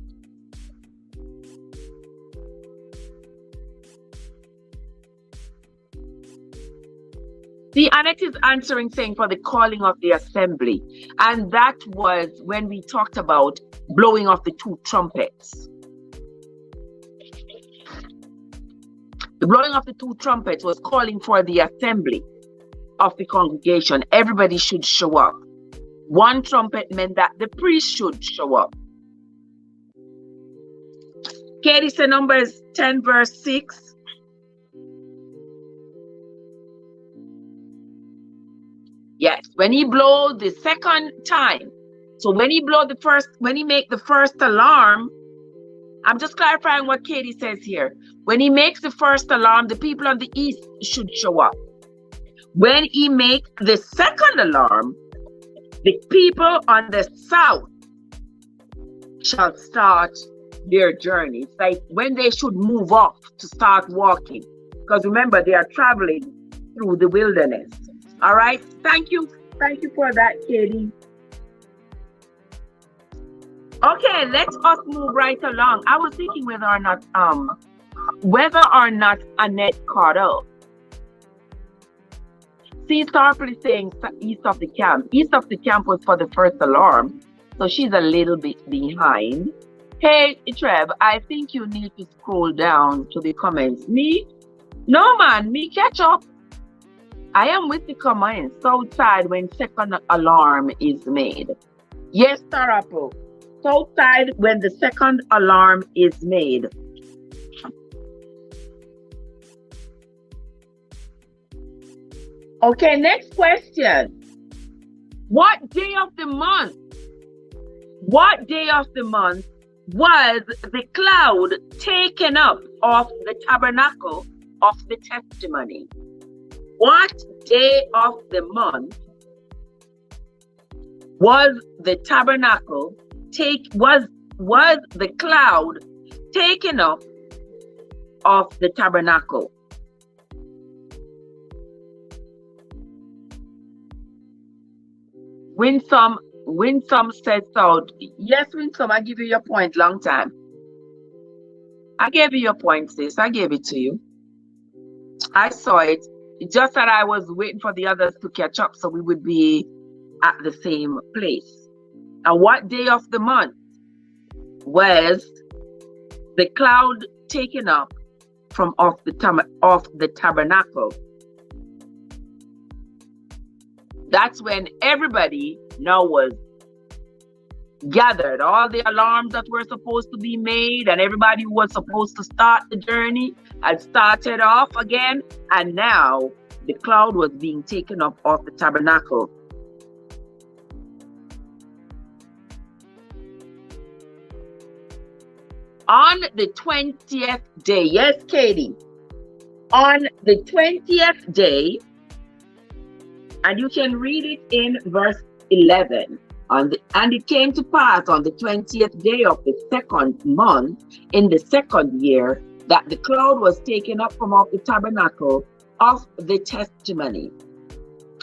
Speaker 1: See, Annette is answering saying for the calling of the assembly. And that was when we talked about blowing off the 2 trumpets. The blowing of the 2 trumpets was calling for the assembly of the congregation. Everybody should show up. 1 trumpet meant that the priest should show up. Katie said Numbers 10 verse 6. Yes, when he blow the second time. So when he make the first alarm, I'm just clarifying what Katie says here. When he makes the first alarm, the people on the east should show up. When he make the second alarm, the people on the south shall start their journey. It's like when they should move off to start walking. Because remember, they are traveling through the wilderness. All right. Thank you. Thank you for that, Katie. Okay, let us move right along. I was thinking whether or not Annette caught up. See, Starfleet is saying east of the camp. East of the camp was for the first alarm, so she's a little bit behind. Hey, Trev, I think you need to scroll down to the comments. Me? No, man, me catch up. I am with the comments. Southside when second alarm is made. Yes, Star Apple. Southside when the second alarm is made. Okay, next question. What day of the month? What day of the month was the cloud taken up off the tabernacle of the testimony? What day of the month Was the tabernacle was the cloud taken up of the tabernacle? Winsome says so. Yes, Winsome, I give you your point long time. I gave you your point, sis. I gave it to you. I saw it. It's just that I was waiting for the others to catch up so we would be at the same place. And what day of the month was the cloud taken up from off the tabernacle? That's when everybody now was gathered. All the alarms that were supposed to be made and everybody who was supposed to start the journey had started off again. And now the cloud was being taken up off the tabernacle. On the 20th day, yes, Katie, on the 20th day, and you can read it in verse 11. And it came to pass on the 20th day of the second month in the second year that the cloud was taken up from off the tabernacle of the testimony.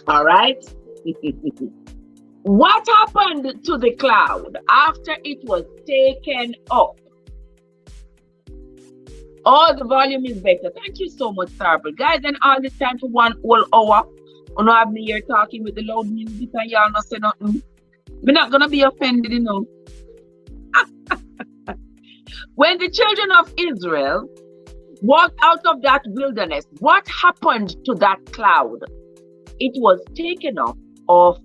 Speaker 1: All right. What happened to the cloud after it was taken up? Oh, the volume is better. Thank you so much, Sarble. Guys, and all this time for 1 whole hour. You know, I'm here talking with the loud music and y'all not say nothing. We're not going to be offended, you know. When the children of Israel walked out of that wilderness, what happened to that cloud? It was taken up of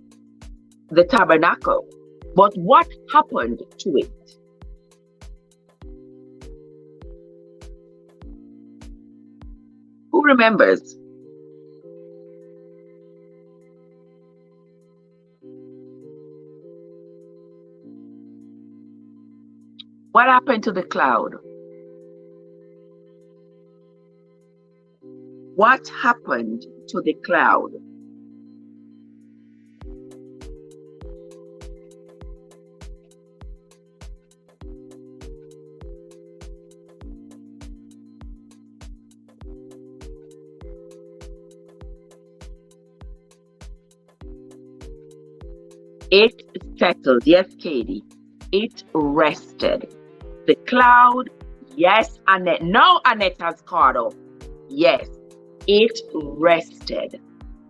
Speaker 1: the tabernacle. But what happened to it? Who remembers? What happened to the cloud? What happened to the cloud? It settled. Yes, Katie. It rested. The cloud, yes, Annette. Now Annette has caught up. Yes, it rested.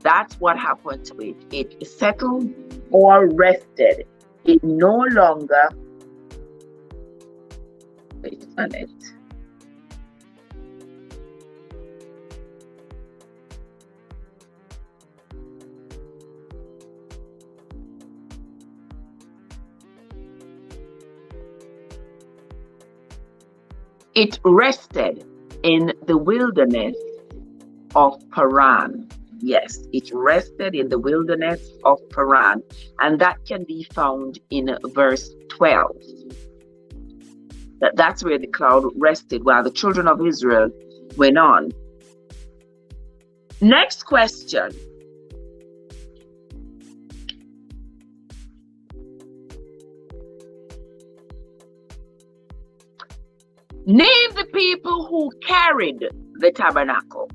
Speaker 1: That's what happened to it. It settled or rested. It no longer. Wait, Annette. It rested in the wilderness of Paran. Yes, it rested in the wilderness of Paran. And that can be found in verse 12. That's where the cloud rested while the children of Israel went on. Next question. Name the people who carried the tabernacle.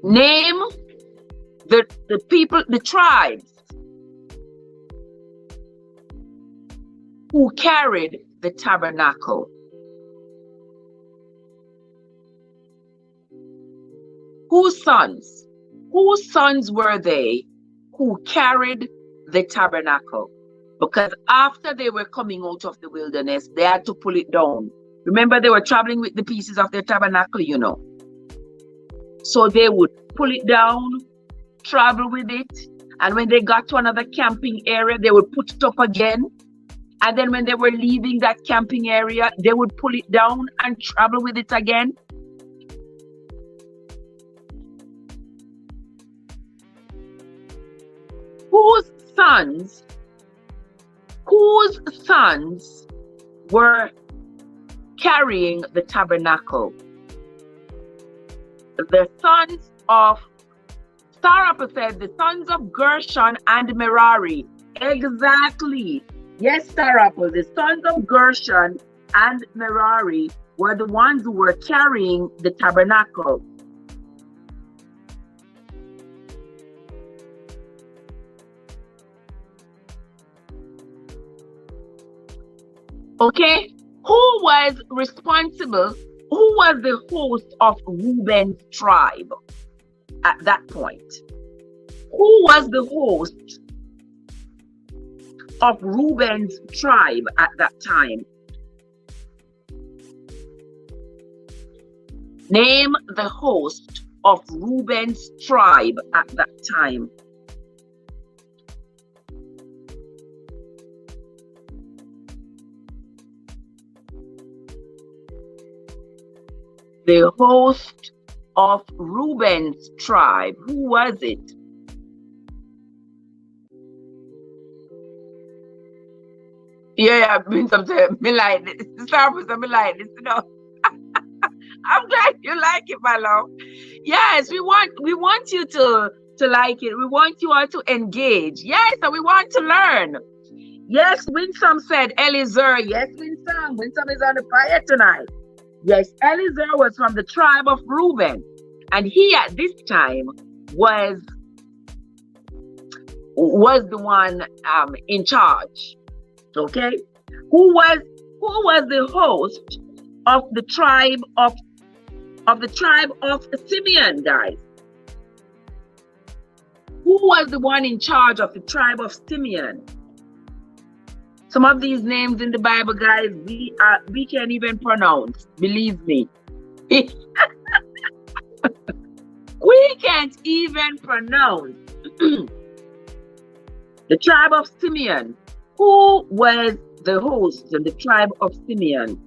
Speaker 1: Name the people, the tribes who carried the tabernacle. Whose sons? Whose sons were they who carried the tabernacle? Because after they were coming out of the wilderness, they had to pull it down. Remember, they were traveling with the pieces of their tabernacle, you know. So they would pull it down, travel with it. And when they got to another camping area, they would put it up again. And then when they were leaving that camping area, they would pull it down and travel with it again. Whose sons were carrying the tabernacle? The sons of Star Apple said the sons of Gershon and Merari. Exactly. Yes, Star Apple, the sons of Gershon and Merari were the ones who were carrying the tabernacle. Okay, who was responsible? Who was the host of Reuben's tribe at that point? Who was the host of Reuben's tribe at that time? Name the host of Reuben's tribe at that time. The host of Reuben's tribe. Who was it? Yeah, I mean, sometimes me like this. Sometimes me like this, you know. I'm glad you like it, my love. Yes, we want you to like it. We want you all to engage. Yes, and we want to learn. Yes, Winsome said Eliezer. Yes, Winsome. Winsome is on the fire tonight. Yes, Eliezer was from the tribe of Reuben, and he at this time was the one in charge. Okay, who was the host of the tribe of Simeon, guys? Who was the one in charge of the tribe of Simeon? Some of these names in the Bible, guys, we can't even pronounce. Believe me. We can't even pronounce. The tribe of Simeon. Who was the host of the tribe of Simeon?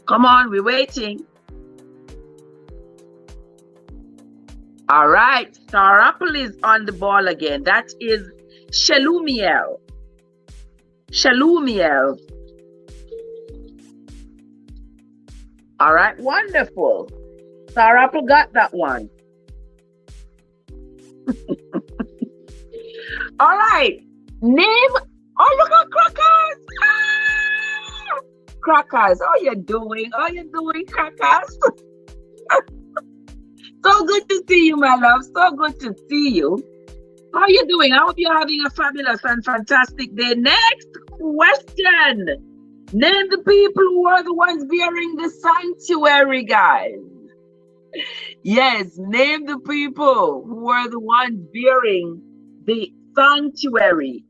Speaker 1: Come on, we're waiting. All right, Star Apple is on the ball again. That is Shelumiel. Shelumiel. All right, wonderful. Star Apple got that one. All right, name. Oh, look at Crackers. Ah! Crackers, how you doing? How you doing, Crackers? So good to see you, my love. So good to see you. How are you doing? I hope you're having a fabulous and fantastic day. Next question. Name the people who are the ones bearing the sanctuary, guys. Yes, name the people who are the ones bearing the sanctuary.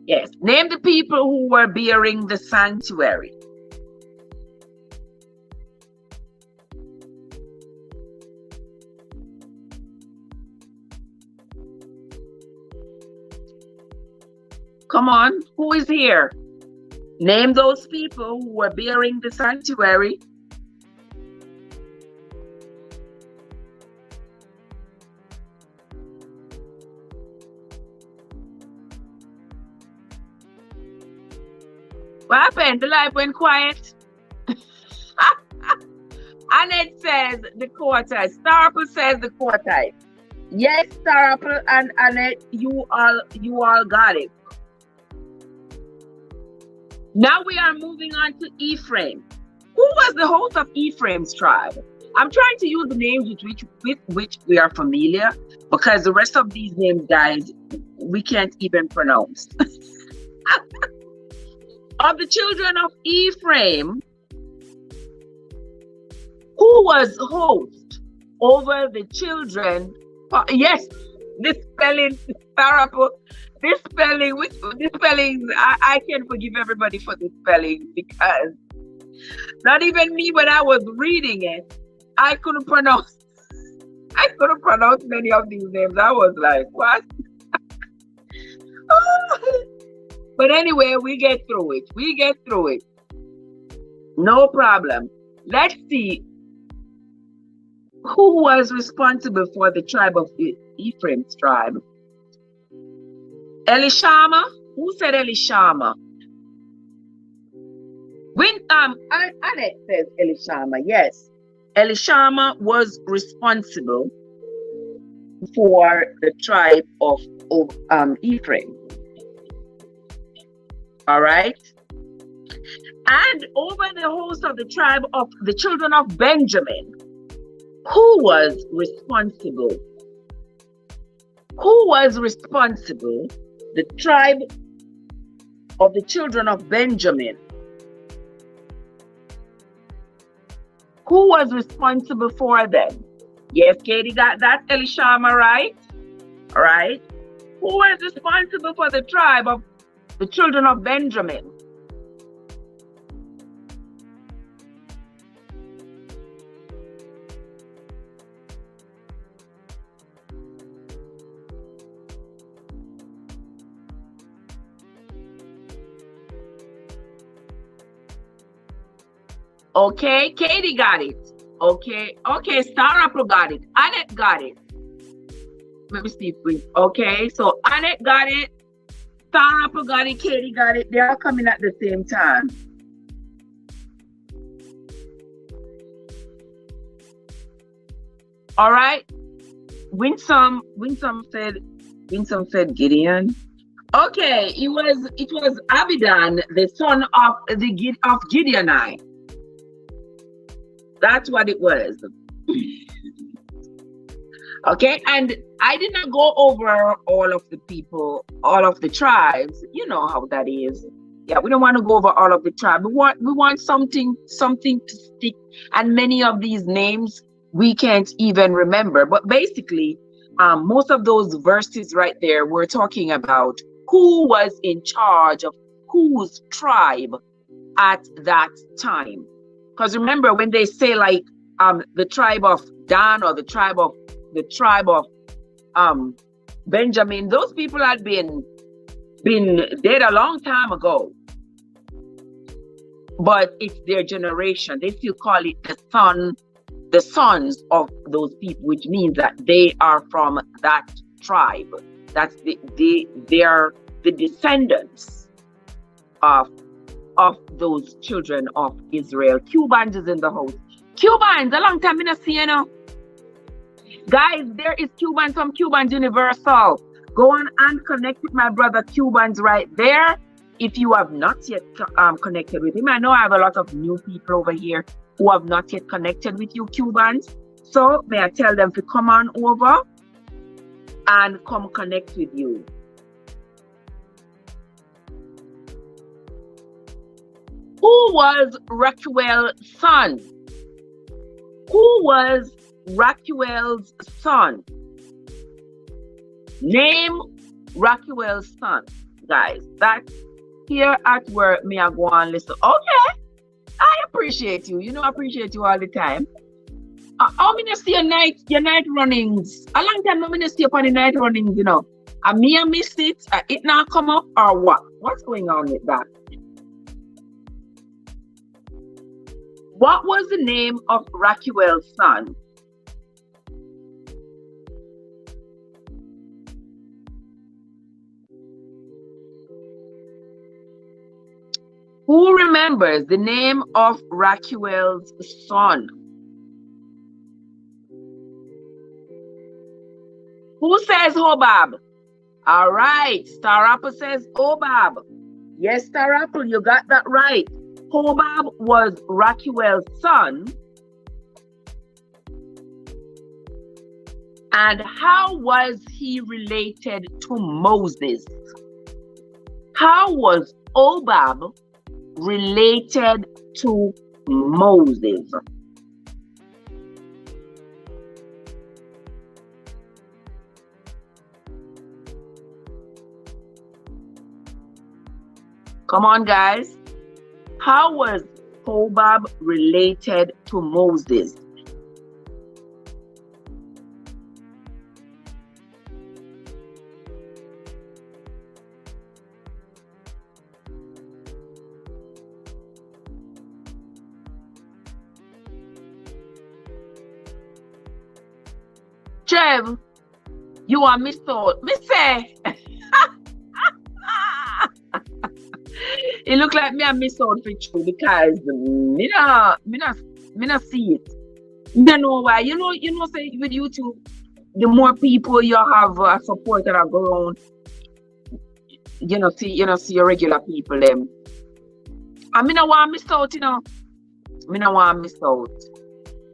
Speaker 1: Yes, name the people who were bearing the sanctuary. Come on, who is here? Name those people who were bearing the sanctuary. What happened? The light went quiet. Annette says the quarters. Star Apple says the quarters. Yes, Star Apple and Annette, you all got it. Now we are moving on to Ephraim. Who was the host of Ephraim's tribe? I'm trying to use the names with which we are familiar, because the rest of these names, guys, we can't even pronounce. Of the children of Ephraim, who was host over the children? Yes, this spelling, Apple. This spelling, I can forgive everybody for this spelling, because not even me, when I was reading it, I couldn't pronounce many of these names. I was like, what? But anyway, we get through it. No problem. Let's see who was responsible for the tribe of Ephraim's tribe. Elishama, Who said Elishama? When Annette says Elishama, yes. Elishama was responsible for the tribe of Ephraim. All right. And over the host of the tribe of the children of Benjamin, who was responsible? Who was responsible? The tribe of the children of Benjamin. Who was responsible for them? Yes, Katie got that. Elishama, right? All right. Who was responsible for the tribe of the children of Benjamin? Okay, Katie got it. Okay, Star Apple got it. Annette got it. Let me see if we. Okay, so Annette got it. Star Apple got it. Katie got it. They're all coming at the same time. All right. Winsome said Gideon. Okay, it was Abidan, the son of Gideonai. That's what it was. Okay, and I did not go over all of the people, all of the tribes. You know how that is. Yeah, we don't want to go over all of the tribes. We want something to stick. And many of these names we can't even remember. But basically, most of those verses right there, we're talking about who was in charge of whose tribe at that time. Because remember, when they say like the tribe of Dan or the tribe of Benjamin, those people had been dead a long time ago. But it's their generation. They still call it the sons of those people, which means that they are from that tribe. That's they are the descendants of those children of Israel. Cubans is in the house. Cubans, a long time I not see, you know. Guys, there is Cubans from Cubans Universal. Go on and connect with my brother Cubans right there. If you have not yet connected with him, I know I have a lot of new people over here who have not yet connected with you, Cubans. So may I tell them to come on over and come connect with you. Who was Raquel's son? Who was Raquel's son? Name Raquel's son, guys. That's here at where me I go and listen. Okay, I appreciate you. You know, I appreciate you all the time. How many see your night runnings? A long time, I'm gonna stay up on the night runnings. You know, and me I missed it. It not come up or what? What's going on with that? What was the name of Raquel's son? Who remembers the name of Raquel's son? Who says Hobab? All right, Star Apple says Hobab. Yes, Star Apple, you got that right. Hobab was Raquel's son. And how was he related to Moses? How was Hobab related to Moses? Come on, guys. How was Hobab related to Moses? Trev, you are Mr. Missy. It look like me I miss out for true because me not see it. Me don't know why. Say with YouTube, the more people you have support that are go around, see your regular people them. And me not want miss out, Me not want miss out.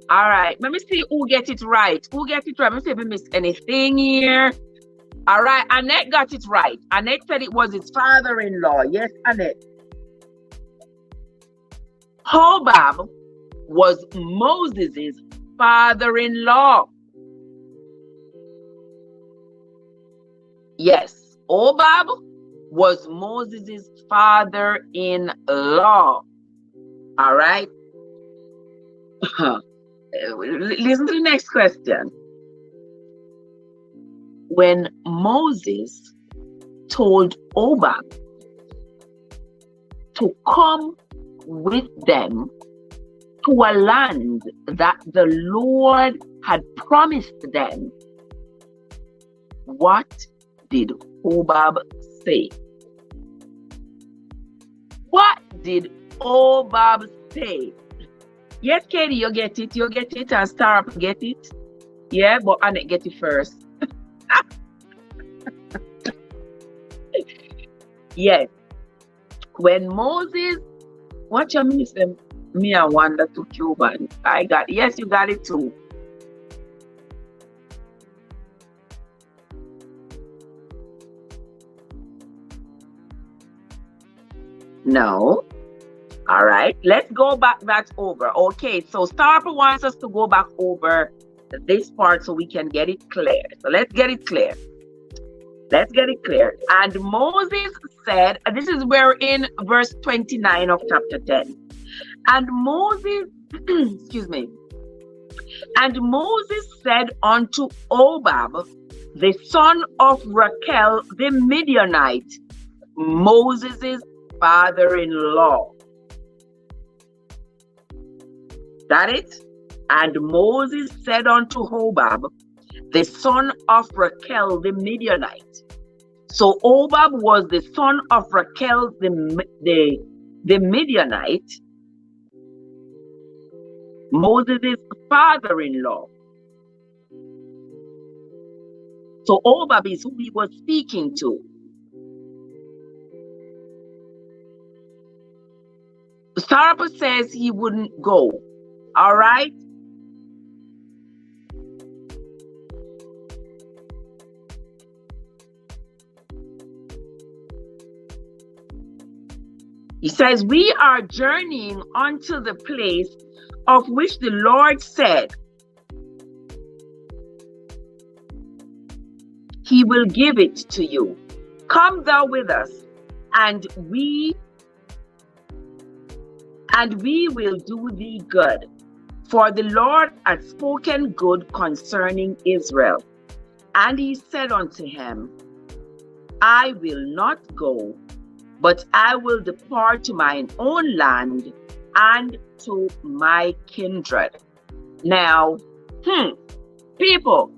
Speaker 1: All right, let me see who get it right. Who get it right? Let me see if I missed anything here. All right, Annette got it right. Annette said it was his father-in-law. Yes, Annette. Hobab was Moses' father-in-law. Yes, Hobab was Moses' father-in-law. All right. Listen to the next question. When Moses told Hobab to come with them to a land that the Lord had promised them, what did Hobab say? What did Hobab say? Yes, Katie, you get it. You get it, and Star Up get it. Yeah, but Annette get it first. Yes. When Moses, what you miss them? Me and Wanda to Cuban. I got, yes, you got it too. No. All right, let's go back that over. Okay, so Star wants us to go back over this part so we can get it clear. So let's get it clear. Let's get it clear. And Moses said, this is where in verse 29 of chapter 10. And Moses, excuse me. And Moses said unto Hobab, the son of Rachel the Midianite, Moses' father-in-law. Got it? And Moses said unto Hobab, the son of Rachel the Midianite. So Hobab was the son of Rachel the Midianite, Moses' father-in-law. So Hobab is who he was speaking to. Sarah says he wouldn't go. All right. He says, we are journeying unto the place of which the Lord said, he will give it to you. Come thou with us, and we will do thee good. For the Lord hath spoken good concerning Israel. And he said unto him, I will not go, but I will depart to mine own land and to my kindred. Now, people,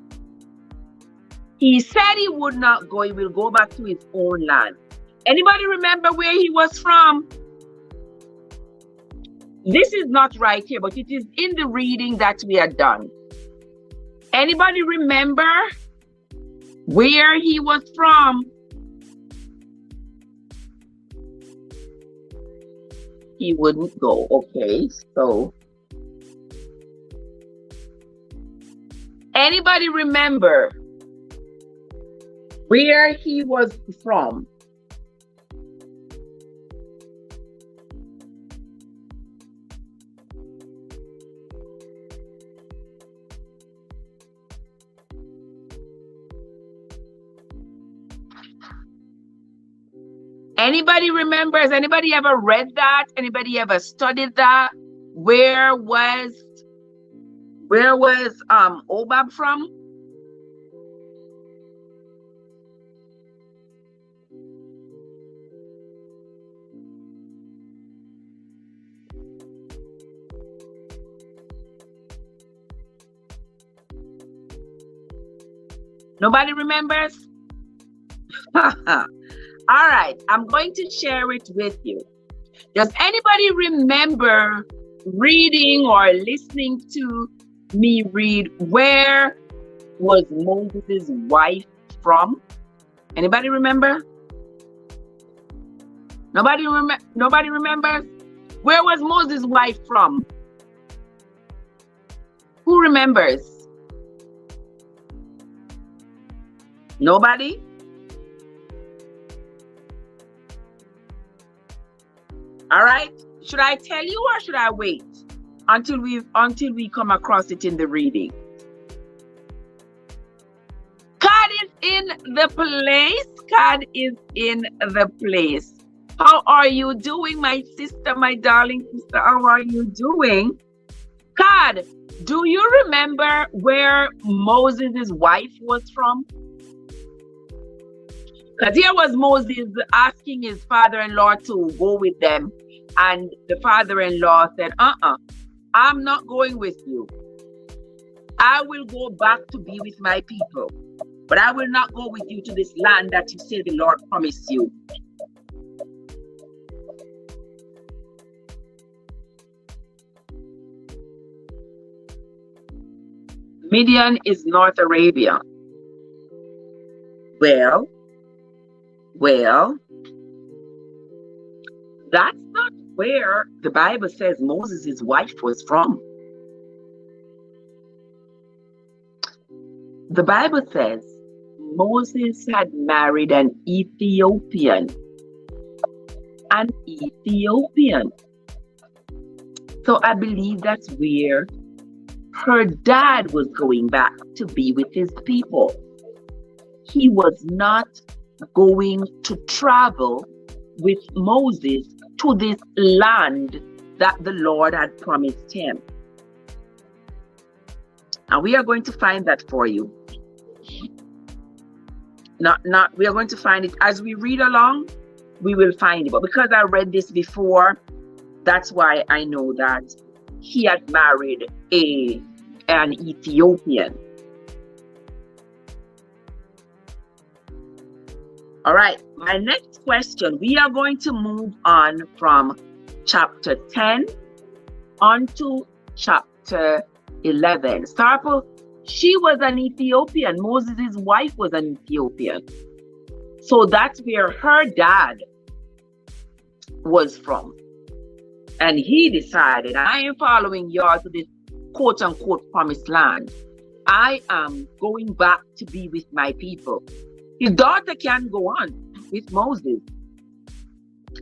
Speaker 1: he said he would not go, he will go back to his own land. Anybody remember where he was from? This is not right here, but it is in the reading that we had done. Anybody remember where he was from? He wouldn't go. Okay, so anybody remember where he was from? Anybody remembers? Anybody ever read that? Anybody ever studied that? Where was Hobab from? Nobody remembers? All right, I'm going to share it with you. Does anybody remember reading or listening to me read, where was Moses' wife from? Anybody remember? Nobody remembers? Where was Moses' wife from? Who remembers? Nobody? All right. Should I tell you or should I wait until we come across it in the reading? God is in the place. God is in the place. How are you doing, my sister, my darling sister? How are you doing? God, do you remember where Moses' wife was from? Because here was Moses asking his father-in-law to go with them. And the father-in-law said, I'm not going with you. I will go back to be with my people. But I will not go with you to this land that you say the Lord promised you. Midian is North Arabia. Well, that's not where the Bible says Moses' wife was from. The Bible says Moses had married an Ethiopian. An Ethiopian. So I believe that's where her dad was going back to be with his people. He was not going to travel with Moses to this land that the Lord had promised him. And we are going to find that for you. We are going to find it as we read along. We will find it. But because I read this before, that's why I know that he had married an Ethiopian. All right, my next question, we are going to move on from chapter 10 on to chapter 11. Sarpul, she was an Ethiopian. Moses' wife was an Ethiopian. So that's where her dad was from. And he decided, I am following y'all to this quote-unquote promised land. I am going back to be with my people. His daughter can go on with Moses.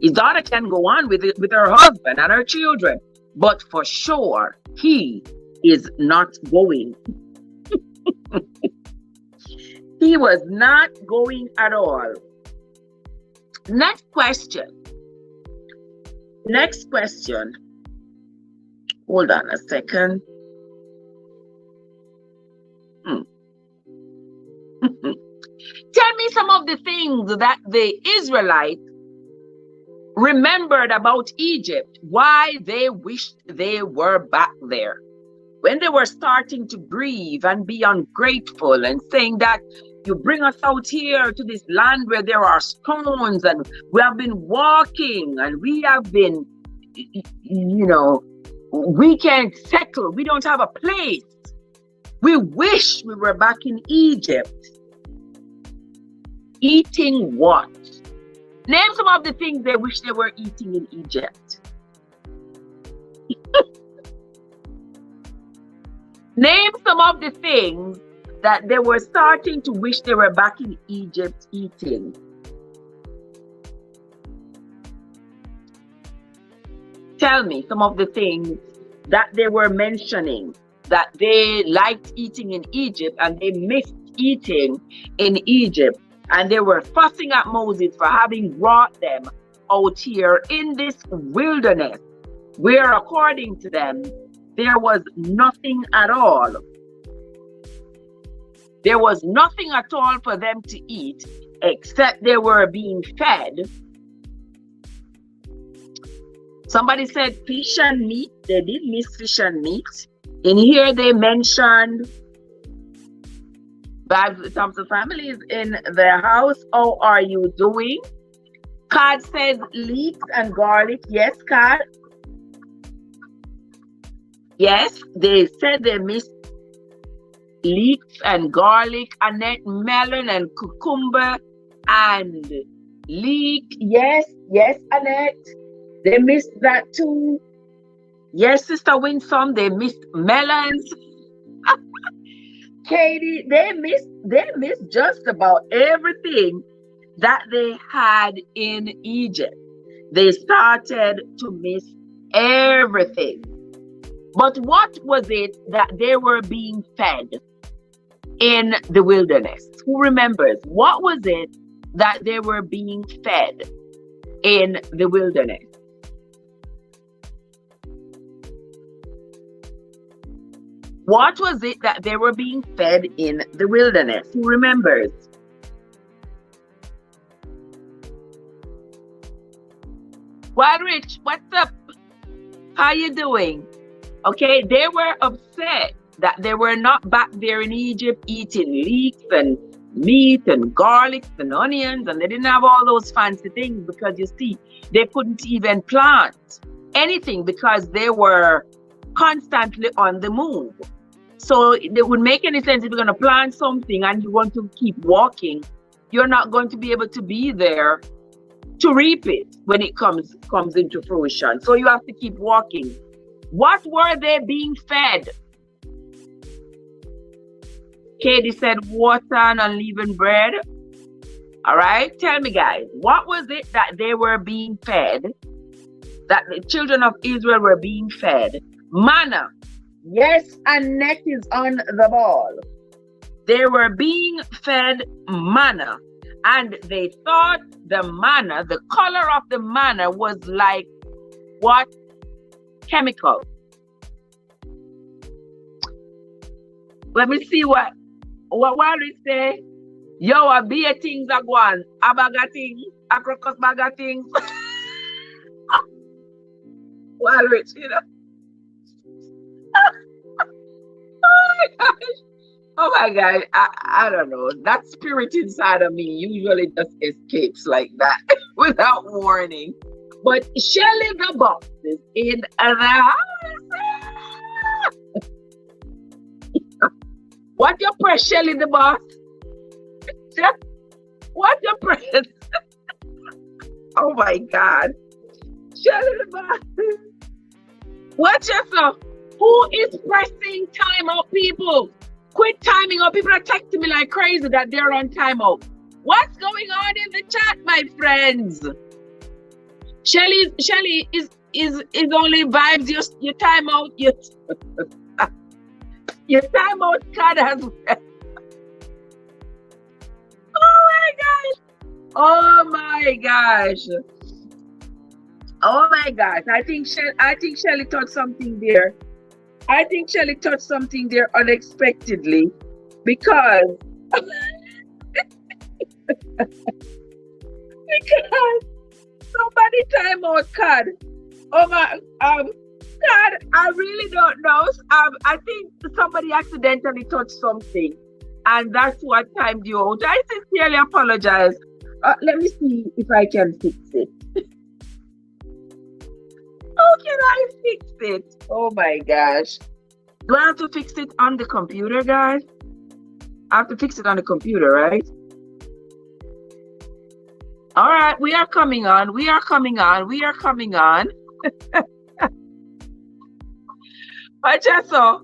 Speaker 1: His daughter can go on with her husband and her children. But for sure, he is not going. He was not going at all. Next question. Hold on a second. Tell me some of the things that the Israelites remembered about Egypt, why they wished they were back there. When they were starting to grieve and be ungrateful and saying that you bring us out here to this land where there are stones and we have been walking and we have been, we can't settle. We don't have a place. We wish we were back in Egypt. Eating what? Name some of the things they wish they were eating in Egypt. Name some of the things that they were starting to wish they were back in Egypt eating. Tell me some of the things that they were mentioning that they liked eating in Egypt and they missed eating in Egypt. And they were fussing at Moses for having brought them out here in this wilderness, where according to them, there was nothing at all. There was nothing at all for them to eat, except they were being fed. Somebody said fish and meat. They did miss fish and meat. In here they mentioned Babs Thompson family is in their house. How are you doing? Card says leeks and garlic. Yes, Card. Yes, they said they missed leeks and garlic, Annette, melon and cucumber and leek. Yes, yes, Annette. They missed that too. Yes, Sister Winsome, they missed melons. Katie, they missed just about everything that they had in Egypt. They started to miss everything. But what was it that they were being fed in the wilderness? Who remembers? What was it that they were being fed in the wilderness? What was it that they were being fed in the wilderness? Who remembers? Well, Rich, what's up? How you doing? Okay, they were upset that they were not back there in Egypt eating leeks and meat and garlic and onions, and they didn't have all those fancy things because, you see, they couldn't even plant anything because they were constantly on the move. So it would make any sense if you're going to plant something and you want to keep walking, you're not going to be able to be there to reap it when it comes into fruition. So you have to keep walking. What were they being fed? Katie said water and unleavened bread. All right, tell me, guys, what was it that they were being fed, that the children of Israel were being fed? Manna. Yes, Annette is on the ball. They were being fed manna, and they thought the manna, the color of the manna was like what? Chemical. Let me see what we say. Yo, a beer things are going, a bag of things, a crocus bag of things. Well, Rich, you know. Oh my God, I don't know. That spirit inside of me usually just escapes like that without warning. But Shelly the boss is in the house. What your press, Shelly the boss? What your press? Oh my God. Shelly the boss. Watch yourself. Who is pressing timeout, people? Quit timing out. People are texting me like crazy that they're on timeout. What's going on in the chat, my friends? Shelly is only vibes. Your timeout. Your timeout card has. Oh my gosh. Oh my gosh. I think Shelly touched something there. I think Shelly touched something there unexpectedly because somebody time out card. Oh my card, I really don't know. I think somebody accidentally touched something and that's what timed you out. I sincerely apologize. Let me see if I can fix it. How can I fix it? Oh my gosh. Do I have to fix it on the computer, guys? I have to fix it on the computer, right? All right, we are coming on. We are coming on. We are coming on. But just so,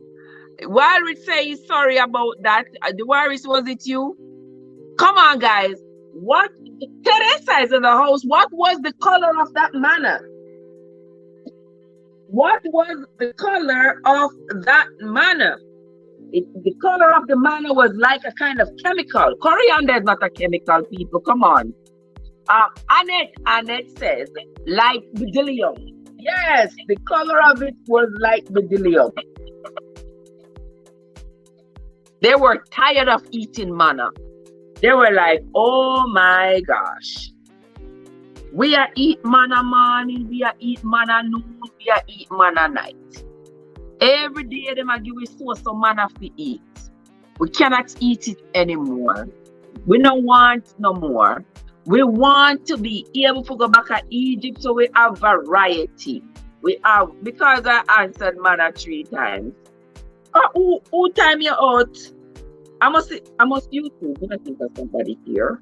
Speaker 1: while we say sorry about that, the worries, was it you? Come on, guys. What? Teresa is in the house. What was the color of that manna? What was the color of that manna? The color of the manna was like a kind of chemical. Coriander is not a chemical, people. Come on. Annette says, like bdellium. Yes, the color of it was like bdellium. They were tired of eating manna. They were like, oh my gosh. We are eat manna morning, we are eat manna noon, we are eat manna night. Every day them are give we some manna to eat. We cannot eat it anymore. We don't want no more. We want to be able to go back to Egypt, so we have variety. We have, because I answered manna 3 times. Who time you out? I must YouTube. I think there's somebody here.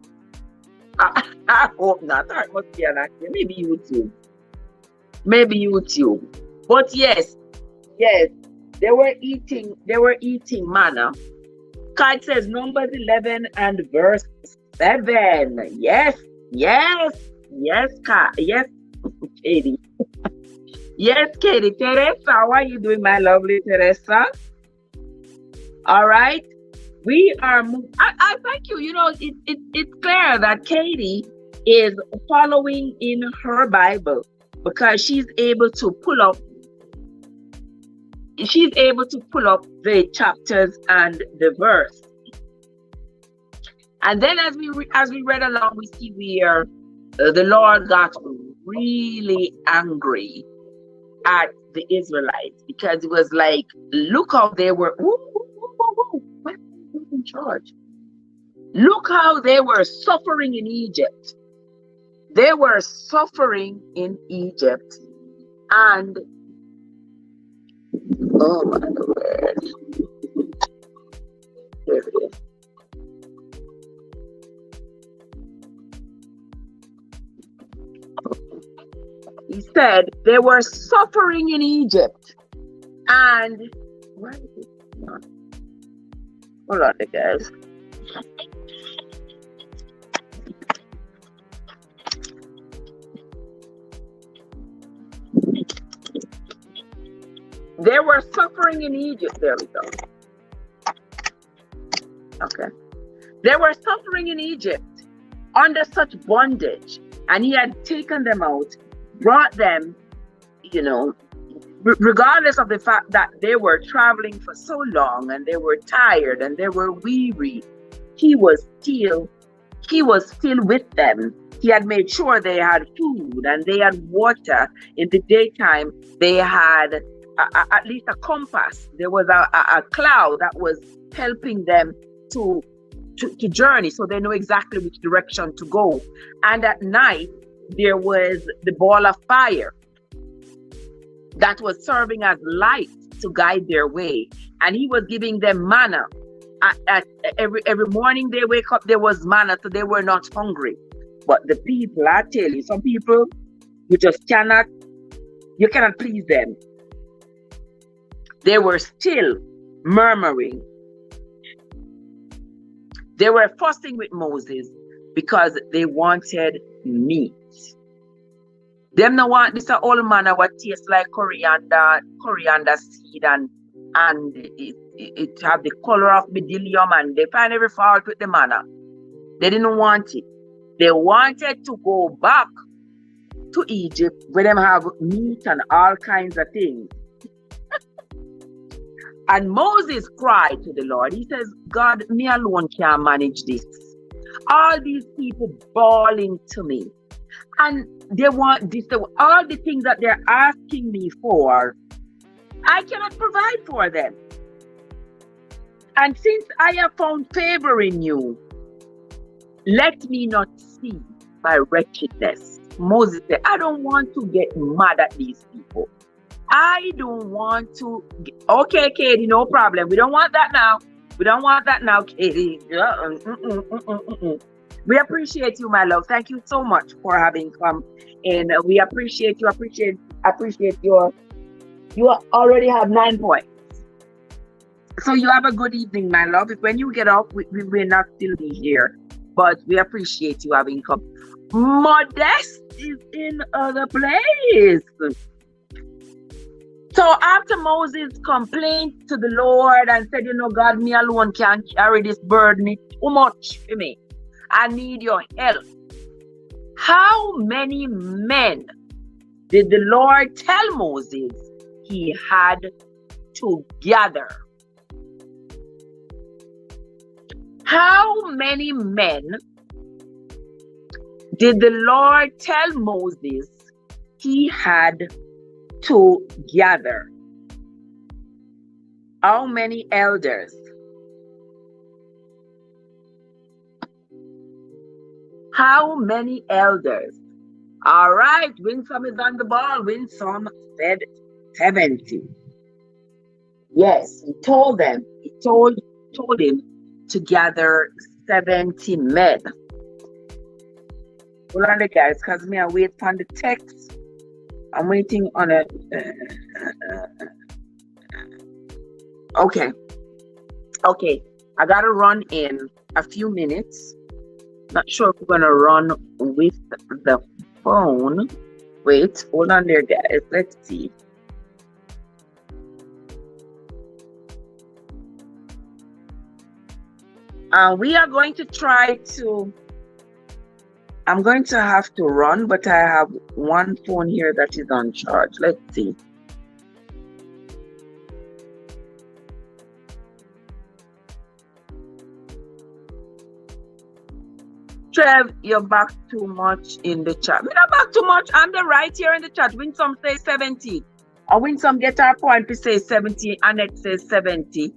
Speaker 1: I hope not. I must be an actor. Maybe YouTube. But yes, they were eating manna. God says Numbers 11 and verse 7. Yes, Katie. Yes, Katie. Teresa, how are you doing, my lovely Teresa? All right. We are I thank you. You know, it's clear that Katie is following in her Bible, because she's able to pull up the chapters and the verse. And then as we read along, we see where the Lord got really angry at the Israelites, because it was like, look how they were. Who's in charge? Look how they were suffering in Egypt. They were suffering in Egypt, and oh my word. There it is. He said they were suffering in Egypt, and where is it? Hold on, guys. They were suffering in Egypt. There we go. Okay. They were suffering in Egypt under such bondage, and he had taken them out, brought them, you know, regardless of the fact that they were traveling for so long and they were tired and they were weary. He was still with them. He had made sure they had food and they had water. In the daytime, they had at least a compass. There was a cloud that was helping them to journey, so they know exactly which direction to go. And at night, there was the ball of fire that was serving as light to guide their way. And he was giving them manna. Every morning they wake up, there was manna, so they were not hungry. But the people, I tell you, some people, you cannot please them. They were still murmuring. They were fussing with Moses because they wanted meat. Them no want this old manna what tastes like coriander seed, and it have the color of bdellium, and they find every fault with the manna. They didn't want it. They wanted to go back to Egypt where them have meat and all kinds of things. And Moses cried to the Lord. He says, God, me alone can't manage this. All these people bawling to me. And they want this, all the things that they're asking me for, I cannot provide for them. And since I have found favor in you, let me not see my wretchedness. Moses said, I don't want to get mad at these people. I don't want to. Okay, Katie, no problem. We don't want that now. Katie. We appreciate you, my love. Thank you so much for having come. And we appreciate you. Appreciate your. You already have 9 points. So you have a good evening, my love. If when you get off, we will not still be here. But we appreciate you having come. Modest is in other place. So after Moses complained to the Lord and said, you know, God, me alone can't carry this burden. It's too much for me. I need your help. How many men did the Lord tell Moses he had to gather? How many men did the Lord tell Moses he had to gather? How many elders? How many elders? All right, Winsome is on the ball. Winsome said 70. Yes, he told him to gather 70 men. Hold on, guys, because me I wait for the text. I'm waiting on it. Okay. Okay. I gotta run in a few minutes. Not sure if we're gonna run with the phone. Wait, hold on there, guys. Let's see. We are going to try to. I'm going to have to run, but I have one phone here that is on charge. Let's see. Trev, you're back too much in the chat. We're not back too much. I'm the right here in the chat. Winsome says 70. Or Winsome get our point, we say 70. Annette says 70.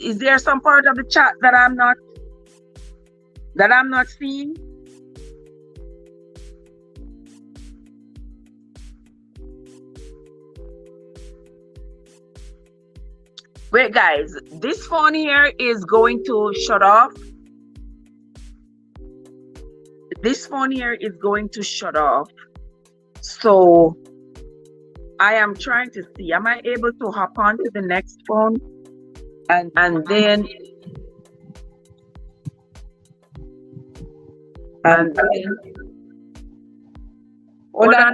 Speaker 1: Is there some part of the chat that I'm not seeing? Wait, guys, this phone here is going to shut off. This phone here is going to shut off. So I am trying to see, am I able to hop on to the next phone? And then hold on.